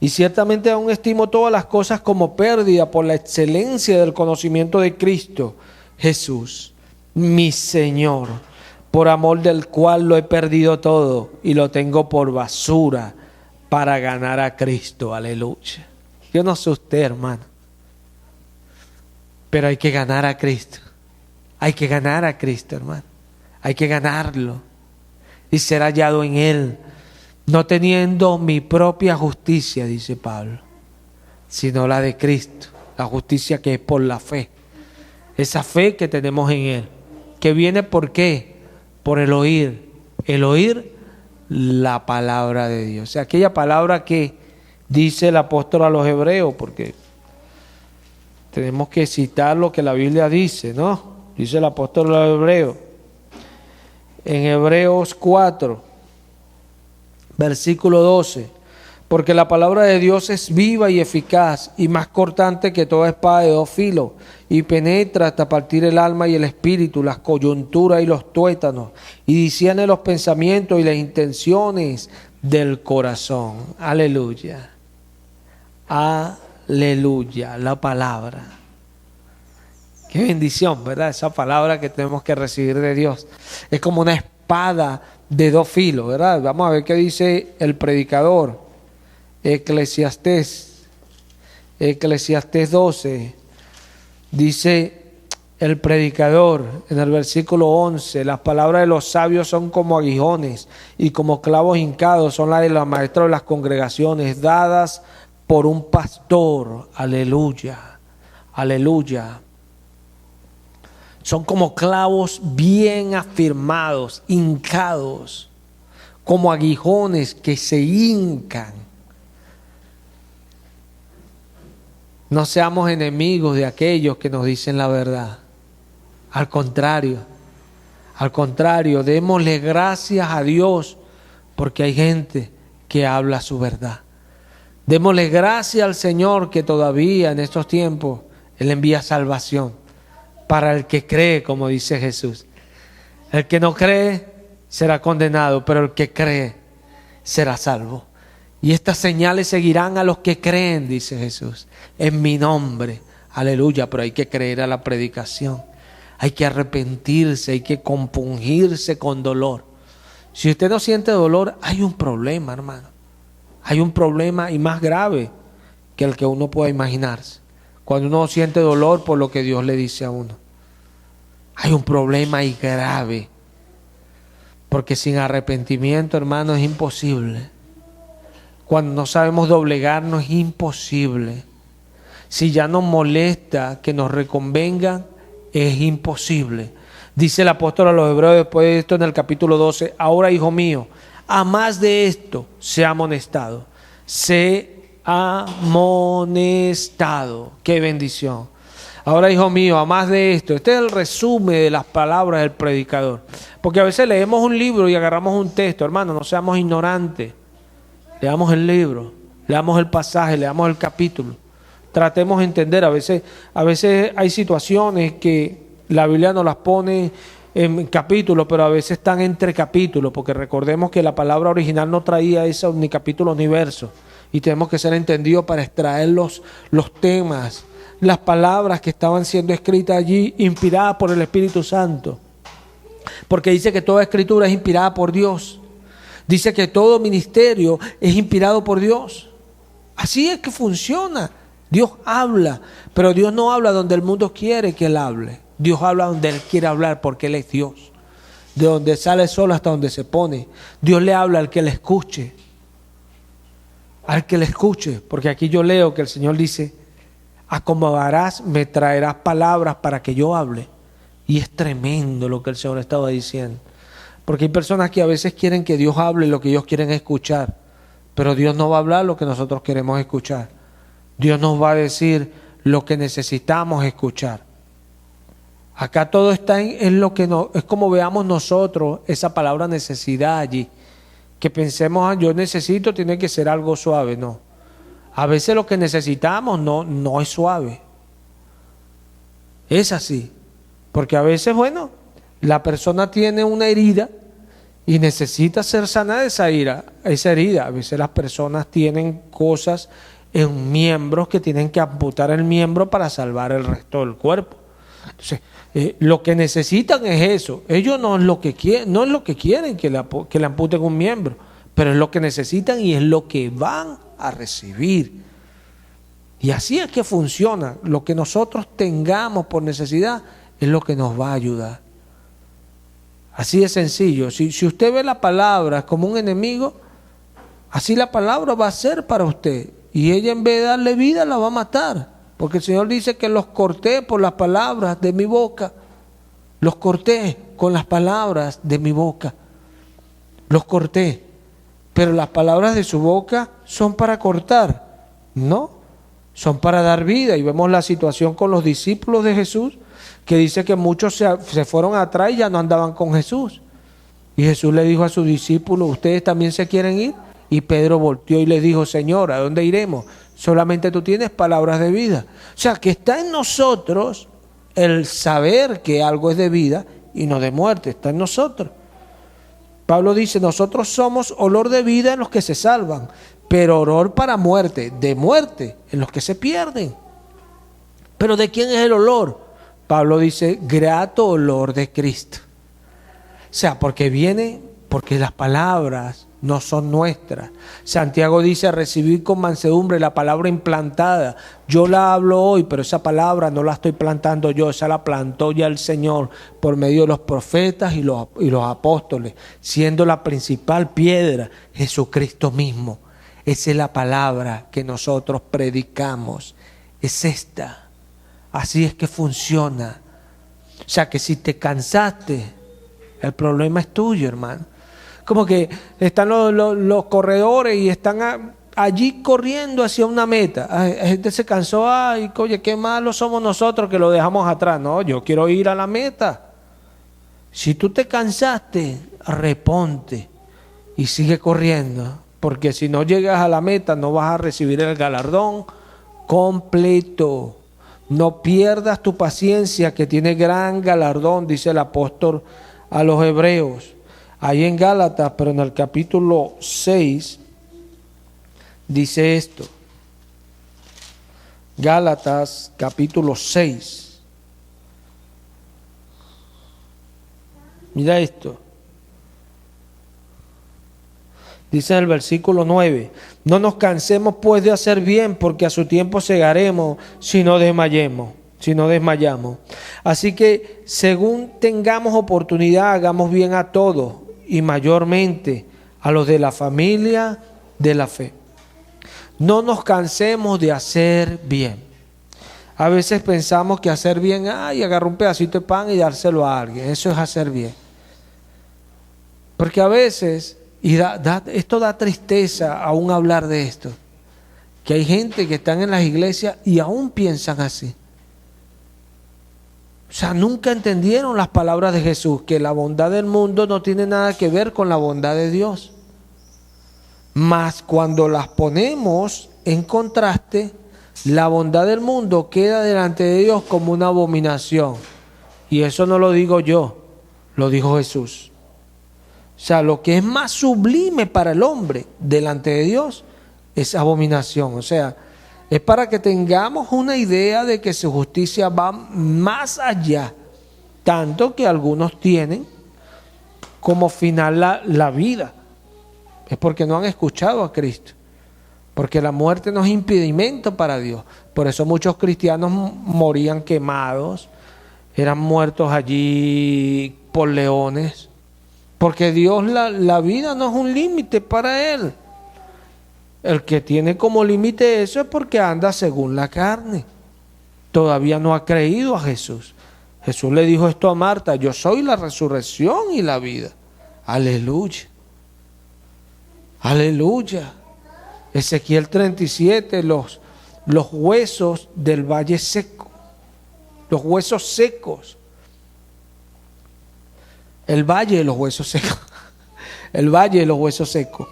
Y ciertamente aún estimo todas las cosas como pérdida por la excelencia del conocimiento de Cristo Jesús, mi Señor, por amor del cual lo he perdido todo y lo tengo por basura para ganar a Cristo. Aleluya. Yo no sé usted, hermano, pero hay que ganar a Cristo. Hay que ganar a Cristo, hermano. Hay que ganarlo y ser hallado en Él, no teniendo mi propia justicia, dice Pablo, sino la de Cristo, la justicia que es por la fe. Esa fe que tenemos en Él, que viene ¿por qué? Por el oír la palabra de Dios. O sea, aquella palabra que dice el apóstol a los hebreos, porque tenemos que citar lo que la Biblia dice, ¿no? Dice el apóstol a los hebreos. En Hebreos 4, versículo 12, porque la palabra de Dios es viva y eficaz y más cortante que toda espada de dos filos y penetra hasta partir el alma y el espíritu, las coyunturas y los tuétanos y discierne los pensamientos y las intenciones del corazón. Aleluya. Aleluya, la palabra. Qué bendición, ¿verdad? Esa palabra que tenemos que recibir de Dios. Es como una espada de dos filos, ¿verdad? Vamos a ver qué dice el predicador. Eclesiastés 12. Dice el predicador en el versículo 11, las palabras de los sabios son como aguijones y como clavos hincados son las de los maestros de las congregaciones, dadas por un pastor. Aleluya, aleluya. Son como clavos bien afirmados, hincados, como aguijones que se hincan. No seamos enemigos de aquellos que nos dicen la verdad. Al contrario, démosle gracias a Dios porque hay gente que habla su verdad. Démosle gracias al Señor que todavía en estos tiempos Él envía salvación. Para el que cree, como dice Jesús. El que no cree será condenado, pero el que cree será salvo. Y estas señales seguirán a los que creen, dice Jesús, en mi nombre. Aleluya, pero hay que creer a la predicación. Hay que arrepentirse, hay que compungirse con dolor. Si usted no siente dolor, hay un problema, hermano. Hay un problema y más grave que el que uno pueda imaginarse. Cuando uno siente dolor por lo que Dios le dice a uno. Hay un problema y grave. Porque sin arrepentimiento, hermano, es imposible. Cuando no sabemos doblegarnos, es imposible. Si ya nos molesta que nos reconvengan, es imposible. Dice el apóstol a los hebreos después de esto en el capítulo 12, ahora, hijo mío, a más de esto, sea amonestado. Sé amonestado. Qué bendición. Ahora, hijo mío, a más de esto. Este es el resumen de las palabras del predicador. Porque a veces leemos un libro y agarramos un texto. Hermano, no seamos ignorantes. Leamos el libro, leamos el pasaje, leamos el capítulo. Tratemos de entender. A veces hay situaciones que la Biblia nos las pone en capítulos, pero a veces están entre capítulos. Porque recordemos que la palabra original no traía esos ni capítulos ni versos. Y tenemos que ser entendidos para extraer los temas, las palabras que estaban siendo escritas allí, inspiradas por el Espíritu Santo. Porque dice que toda escritura es inspirada por Dios. Dice que todo ministerio es inspirado por Dios. Así es que funciona. Dios habla, pero Dios no habla donde el mundo quiere que Él hable. Dios habla donde Él quiere hablar porque Él es Dios. De donde sale el sol hasta donde se pone. Dios le habla al que le escuche. Al que le escuche, porque aquí yo leo que el Señor dice, acomodarás, me traerás palabras para que yo hable. Y es tremendo lo que el Señor estaba diciendo. Porque hay personas que a veces quieren que Dios hable lo que ellos quieren escuchar, pero Dios no va a hablar lo que nosotros queremos escuchar. Dios nos va a decir lo que necesitamos escuchar. Acá todo está en lo que no, es como veamos nosotros esa palabra necesidad allí. Que pensemos, yo necesito, tiene que ser algo suave. No. A veces lo que necesitamos no es suave. Es así. Porque a veces, bueno, la persona tiene una herida y necesita ser sanada de esa herida. A veces las personas tienen cosas en miembros que tienen que amputar el miembro para salvar el resto del cuerpo. Entonces, lo que necesitan es eso. Ellos no es lo que quieren que le amputen un miembro, pero es lo que necesitan y es lo que van a recibir. Y así es que funciona. Lo que nosotros tengamos por necesidad es lo que nos va a ayudar. Así de sencillo. Si usted ve la palabra como un enemigo, así la palabra va a ser para usted. Y ella, en vez de darle vida, la va a matar. Porque el Señor dice que los corté por las palabras de mi boca. Los corté con las palabras de mi boca. Los corté. Pero las palabras de su boca son para cortar. No, son para dar vida. Y vemos la situación con los discípulos de Jesús, que dice que muchos se fueron atrás y ya no andaban con Jesús. Y Jesús le dijo a sus discípulos, ¿ustedes también se quieren ir? Y Pedro volteó y le dijo, Señor, ¿a dónde iremos? Solamente tú tienes palabras de vida. O sea, que está en nosotros el saber que algo es de vida y no de muerte. Está en nosotros. Pablo dice, nosotros somos olor de vida en los que se salvan, pero olor para muerte, de muerte en los que se pierden. ¿Pero de quién es el olor? Pablo dice, grato olor de Cristo. O sea, porque las palabras no son nuestras. Santiago dice, recibir con mansedumbre la palabra implantada. Yo la hablo hoy, pero esa palabra no la estoy plantando yo, esa la plantó ya el Señor por medio de los profetas y los apóstoles, siendo la principal piedra Jesucristo mismo. Esa es la palabra que nosotros predicamos. Es esta. Así es que funciona. O sea que si te cansaste, el problema es tuyo, hermano. Como que están los corredores y están allí corriendo hacia una meta. La gente se cansó, ay, oye, qué malos somos nosotros que lo dejamos atrás. No, yo quiero ir a la meta. Si tú te cansaste, reponte y sigue corriendo. Porque si no llegas a la meta, no vas a recibir el galardón completo. No pierdas tu paciencia, que tiene gran galardón, dice el apóstol a los hebreos. Ahí en Gálatas, pero en el capítulo 6, dice esto. Gálatas, capítulo 6. Mira esto. Dice en el versículo 9, no nos cansemos pues de hacer bien, porque a su tiempo segaremos si no desmayamos. Así que según tengamos oportunidad, hagamos bien a todos, y mayormente a los de la familia de la fe. No nos cansemos de hacer bien. A veces pensamos que hacer bien, agarrar un pedacito de pan y dárselo a alguien, eso es hacer bien. Porque a veces, esto da tristeza aún hablar de esto, que hay gente que están en las iglesias y aún piensan así. O sea, nunca entendieron las palabras de Jesús, que la bondad del mundo no tiene nada que ver con la bondad de Dios. Mas cuando las ponemos en contraste, la bondad del mundo queda delante de Dios como una abominación. Y eso no lo digo yo, lo dijo Jesús. O sea, lo que es más sublime para el hombre delante de Dios es abominación. O sea, es para que tengamos una idea de que su justicia va más allá, tanto que algunos tienen como final la vida. Es porque no han escuchado a Cristo, porque la muerte no es impedimento para Dios. Por eso muchos cristianos morían quemados, eran muertos allí por leones, porque Dios, la vida no es un límite para Él. El que tiene como límite eso es porque anda según la carne. todavía no ha creído a Jesús. Jesús le dijo esto a Marta: yo soy la resurrección y la vida. Aleluya. Aleluya. Ezequiel 37, los huesos del valle seco. Los huesos secos. El valle de los huesos secos. El valle de los huesos secos.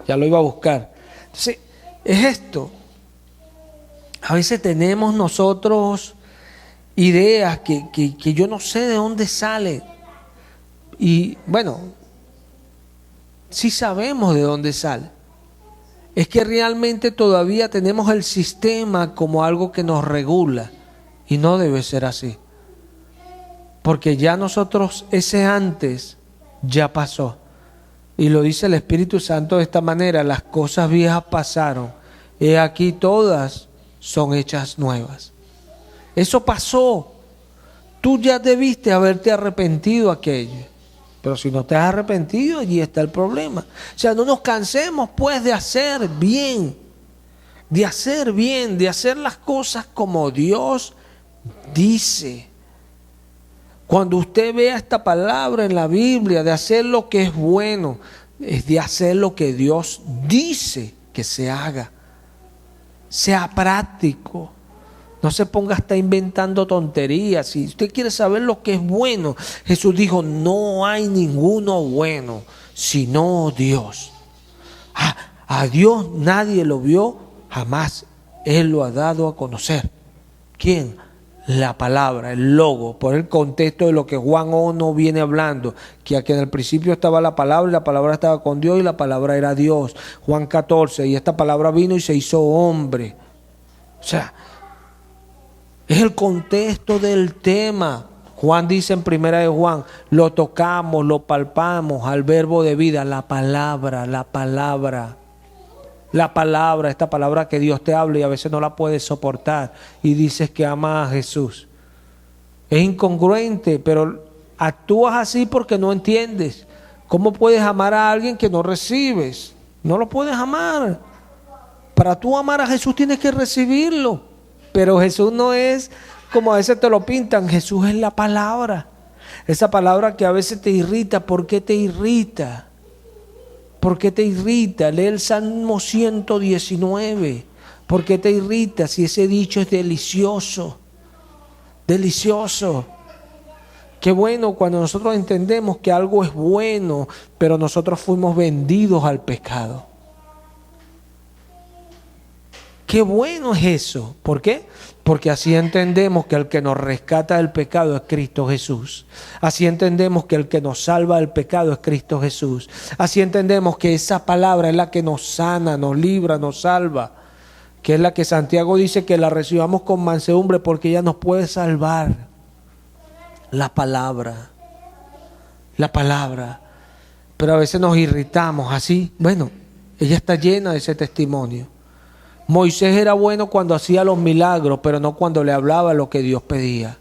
Ya lo iba a buscar. Entonces, es esto. A veces tenemos nosotros ideas que yo no sé de dónde salen. Y bueno, sí sabemos de dónde sale. Es que realmente todavía tenemos el sistema como algo que nos regula. Y no debe ser así. Porque ya nosotros, ese antes, ya pasó. Y lo dice el Espíritu Santo de esta manera: las cosas viejas pasaron, he aquí todas son hechas nuevas. Eso pasó. Tú ya debiste haberte arrepentido aquello. Pero si no te has arrepentido, allí está el problema. O sea, no nos cansemos pues de hacer bien. De hacer bien, de hacer las cosas como Dios dice. Cuando usted vea esta palabra en la Biblia de hacer lo que es bueno, es de hacer lo que Dios dice que se haga. Sea práctico. No se ponga a estar inventando tonterías. Si usted quiere saber lo que es bueno, Jesús dijo: no hay ninguno bueno sino Dios. A Dios nadie lo vio jamás. Él lo ha dado a conocer. ¿Quién? La palabra, el logo, por el contexto de lo que Juan 1 viene hablando, que aquí en el principio estaba la palabra, y la palabra estaba con Dios, y la palabra era Dios. Juan 14, y esta palabra vino y se hizo hombre. O sea, es el contexto del tema. Juan dice en primera de Juan: lo tocamos, lo palpamos al verbo de vida, la palabra, esta palabra que Dios te habla y a veces no la puedes soportar y dices que amas a Jesús. Es incongruente, pero actúas así porque no entiendes. ¿Cómo puedes amar a alguien que no recibes? No lo puedes amar. Para tú amar a Jesús tienes que recibirlo. Pero Jesús no es como a veces te lo pintan. Jesús es la palabra. Esa palabra que a veces te irrita. ¿Por qué te irrita? ¿Por qué te irrita? Lee el Salmo 119. ¿Por qué te irrita si ese dicho es delicioso? Delicioso. Qué bueno cuando nosotros entendemos que algo es bueno, pero nosotros fuimos vendidos al pecado. Qué bueno es eso. ¿Por qué? Porque así entendemos que el que nos rescata del pecado es Cristo Jesús. Así entendemos que el que nos salva del pecado es Cristo Jesús. Así entendemos que esa palabra es la que nos sana, nos libra, nos salva. Que es la que Santiago dice que la recibamos con mansedumbre porque ella nos puede salvar. La palabra. La palabra. Pero a veces nos irritamos así. Bueno, ella está llena de ese testimonio. Moisés era bueno cuando hacía los milagros, pero no cuando le hablaba lo que Dios pedía.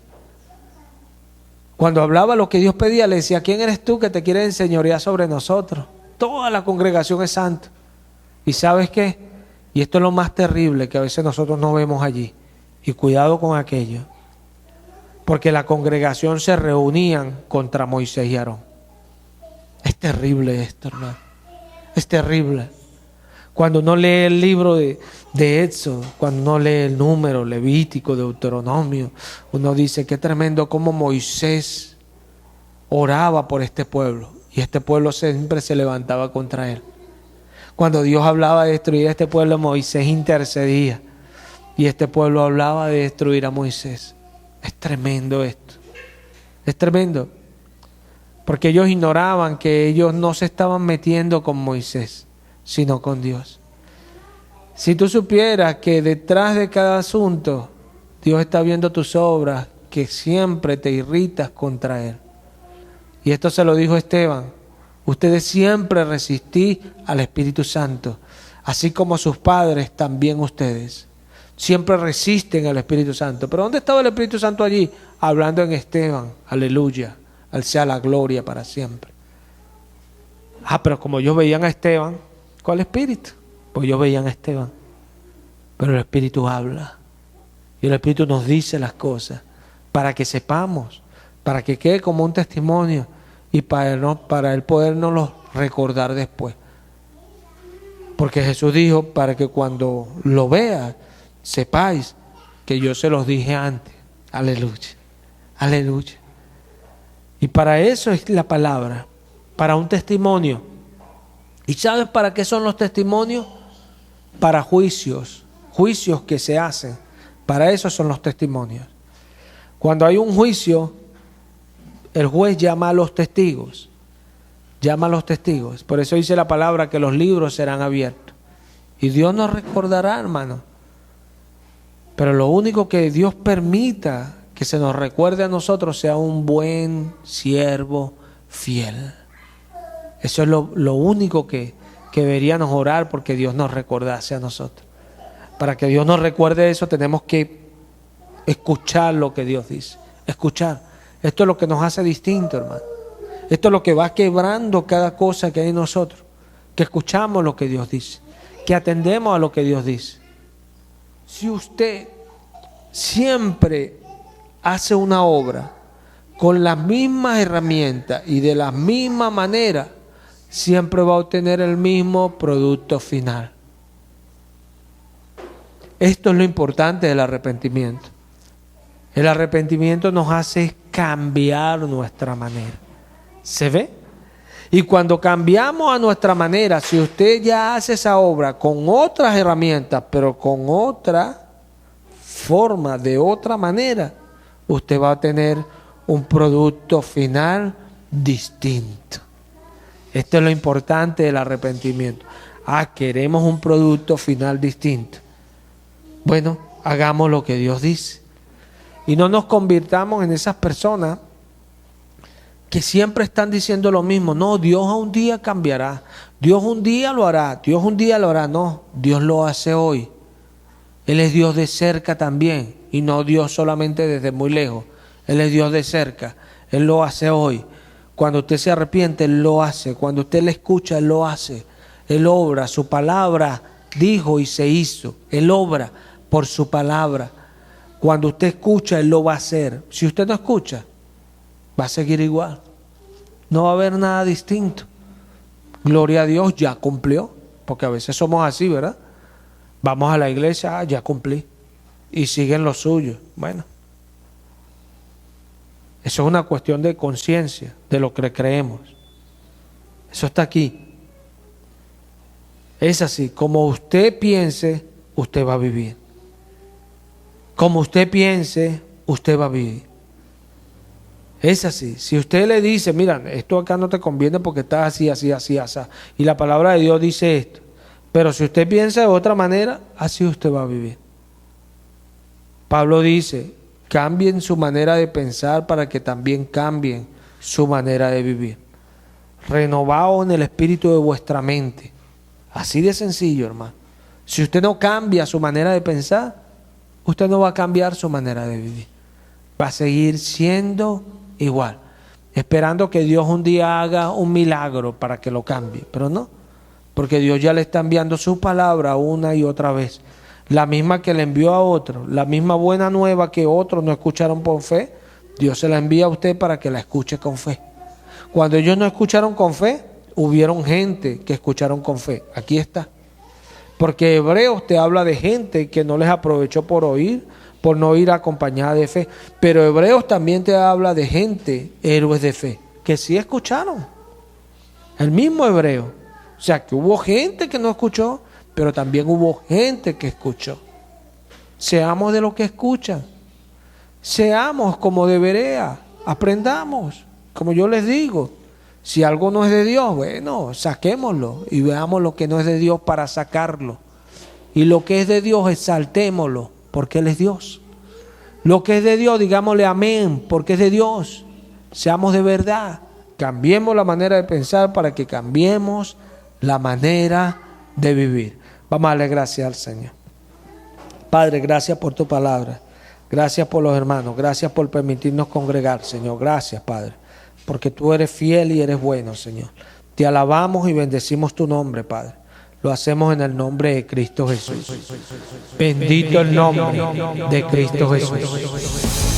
Cuando hablaba lo que Dios pedía, le decía: ¿quién eres tú que te quieres enseñorear sobre nosotros? Toda la congregación es santa. ¿Y sabes qué? Y esto es lo más terrible que a veces nosotros no vemos allí. Y cuidado con aquello. Porque la congregación se reunían contra Moisés y Aarón. Es terrible esto, hermano. Es terrible. Cuando uno lee el libro de Éxodo, cuando uno lee el Número, Levítico, Deuteronomio, uno dice: qué tremendo cómo Moisés oraba por este pueblo y este pueblo siempre se levantaba contra él. Cuando Dios hablaba de destruir a este pueblo, Moisés intercedía y este pueblo hablaba de destruir a Moisés. Es tremendo esto. Es tremendo. Porque ellos ignoraban que ellos no se estaban metiendo con Moisés, sino con Dios. Si tú supieras que detrás de cada asunto Dios está viendo tus obras, que siempre te irritas contra Él. Y esto se lo dijo Esteban: ustedes siempre resistí al Espíritu Santo, así como sus padres también ustedes. Siempre resisten al Espíritu Santo. ¿Pero dónde estaba el Espíritu Santo allí? Hablando en Esteban. Aleluya. Al sea la gloria para siempre. Pero como ellos veían a Esteban, ¿cuál espíritu? Pues ellos veían a Esteban. Pero el Espíritu habla. Y el Espíritu nos dice las cosas para que sepamos, para que quede como un testimonio y para Él podernos recordar después. Porque Jesús dijo, para que cuando lo veas, sepáis que yo se los dije antes. Aleluya, aleluya. Y para eso es la palabra, para un testimonio. ¿Y sabes para qué son los testimonios? Para juicios que se hacen. Para eso son los testimonios. Cuando hay un juicio, el juez llama a los testigos. Llama a los testigos. Por eso dice la palabra que los libros serán abiertos. Y Dios nos recordará, hermano. Pero lo único que Dios permita que se nos recuerde a nosotros sea un buen siervo fiel. Eso es lo único que deberíamos orar porque Dios nos recordase a nosotros. Para que Dios nos recuerde eso tenemos que escuchar lo que Dios dice. Escuchar. Esto es lo que nos hace distinto, hermano. Esto es lo que va quebrando cada cosa que hay en nosotros. Que escuchamos lo que Dios dice. Que atendemos a lo que Dios dice. Si usted siempre hace una obra con las mismas herramientas y de la misma manera, siempre va a obtener el mismo producto final. Esto es lo importante del arrepentimiento. El arrepentimiento nos hace cambiar nuestra manera. ¿Se ve? Y cuando cambiamos a nuestra manera, si usted ya hace esa obra con otras herramientas, pero con otra forma, de otra manera, usted va a tener un producto final distinto. Esto es lo importante del arrepentimiento. Queremos un producto final distinto. Bueno, hagamos lo que Dios dice. Y no nos convirtamos en esas personas que siempre están diciendo lo mismo. No, Dios un día cambiará. Dios un día lo hará. Dios un día lo hará. No, Dios lo hace hoy. Él es Dios de cerca también. Y no Dios solamente desde muy lejos. Él es Dios de cerca. Él lo hace hoy. Cuando usted se arrepiente, Él lo hace. Cuando usted le escucha, Él lo hace. Él obra. Su palabra dijo y se hizo. Él obra por su palabra. Cuando usted escucha, Él lo va a hacer. Si usted no escucha, va a seguir igual. No va a haber nada distinto. Gloria a Dios, ya cumplió. Porque a veces somos así, ¿verdad? Vamos a la iglesia, ya cumplí. Y siguen lo suyo. Bueno. Eso es una cuestión de conciencia, de lo que creemos. Eso está aquí. Es así. Como usted piense, usted va a vivir. Como usted piense, usted va a vivir. Es así. Si usted le dice, mira, esto acá no te conviene porque estás así, así, así, así. Y la palabra de Dios dice esto. Pero si usted piensa de otra manera, así usted va a vivir. Pablo dice, cambien su manera de pensar para que también cambien su manera de vivir. Renovaos en el espíritu de vuestra mente. Así de sencillo, hermano. Si usted no cambia su manera de pensar, usted no va a cambiar su manera de vivir. Va a seguir siendo igual, esperando que Dios un día haga un milagro para que lo cambie. Pero no, porque Dios ya le está enviando su palabra una y otra vez. La misma que le envió a otro, la misma buena nueva que otros no escucharon por fe, Dios se la envía a usted para que la escuche con fe. Cuando ellos no escucharon con fe, hubieron gente que escucharon con fe. Aquí está. Porque Hebreos te habla de gente que no les aprovechó por oír, por no ir acompañada de fe. Pero Hebreos también te habla de gente, héroes de fe, que sí escucharon. El mismo Hebreo. O sea, que hubo gente que no escuchó, pero también hubo gente que escuchó. Seamos de los que escuchan. Seamos como de Berea. Aprendamos. Como yo les digo, si algo no es de Dios, bueno, saquémoslo y veamos lo que no es de Dios para sacarlo. Y lo que es de Dios, exaltémoslo, porque Él es Dios. Lo que es de Dios, digámosle amén, porque es de Dios. Seamos de verdad. Cambiemos la manera de pensar para que cambiemos la manera de vivir. Vamos a darle gracias al Señor. Padre, gracias por tu palabra. Gracias por los hermanos. Gracias por permitirnos congregar, Señor. Gracias, Padre, porque tú eres fiel y eres bueno, Señor. Te alabamos y bendecimos tu nombre, Padre. Lo hacemos en el nombre de Cristo Jesús. Bendito el nombre de Cristo Jesús.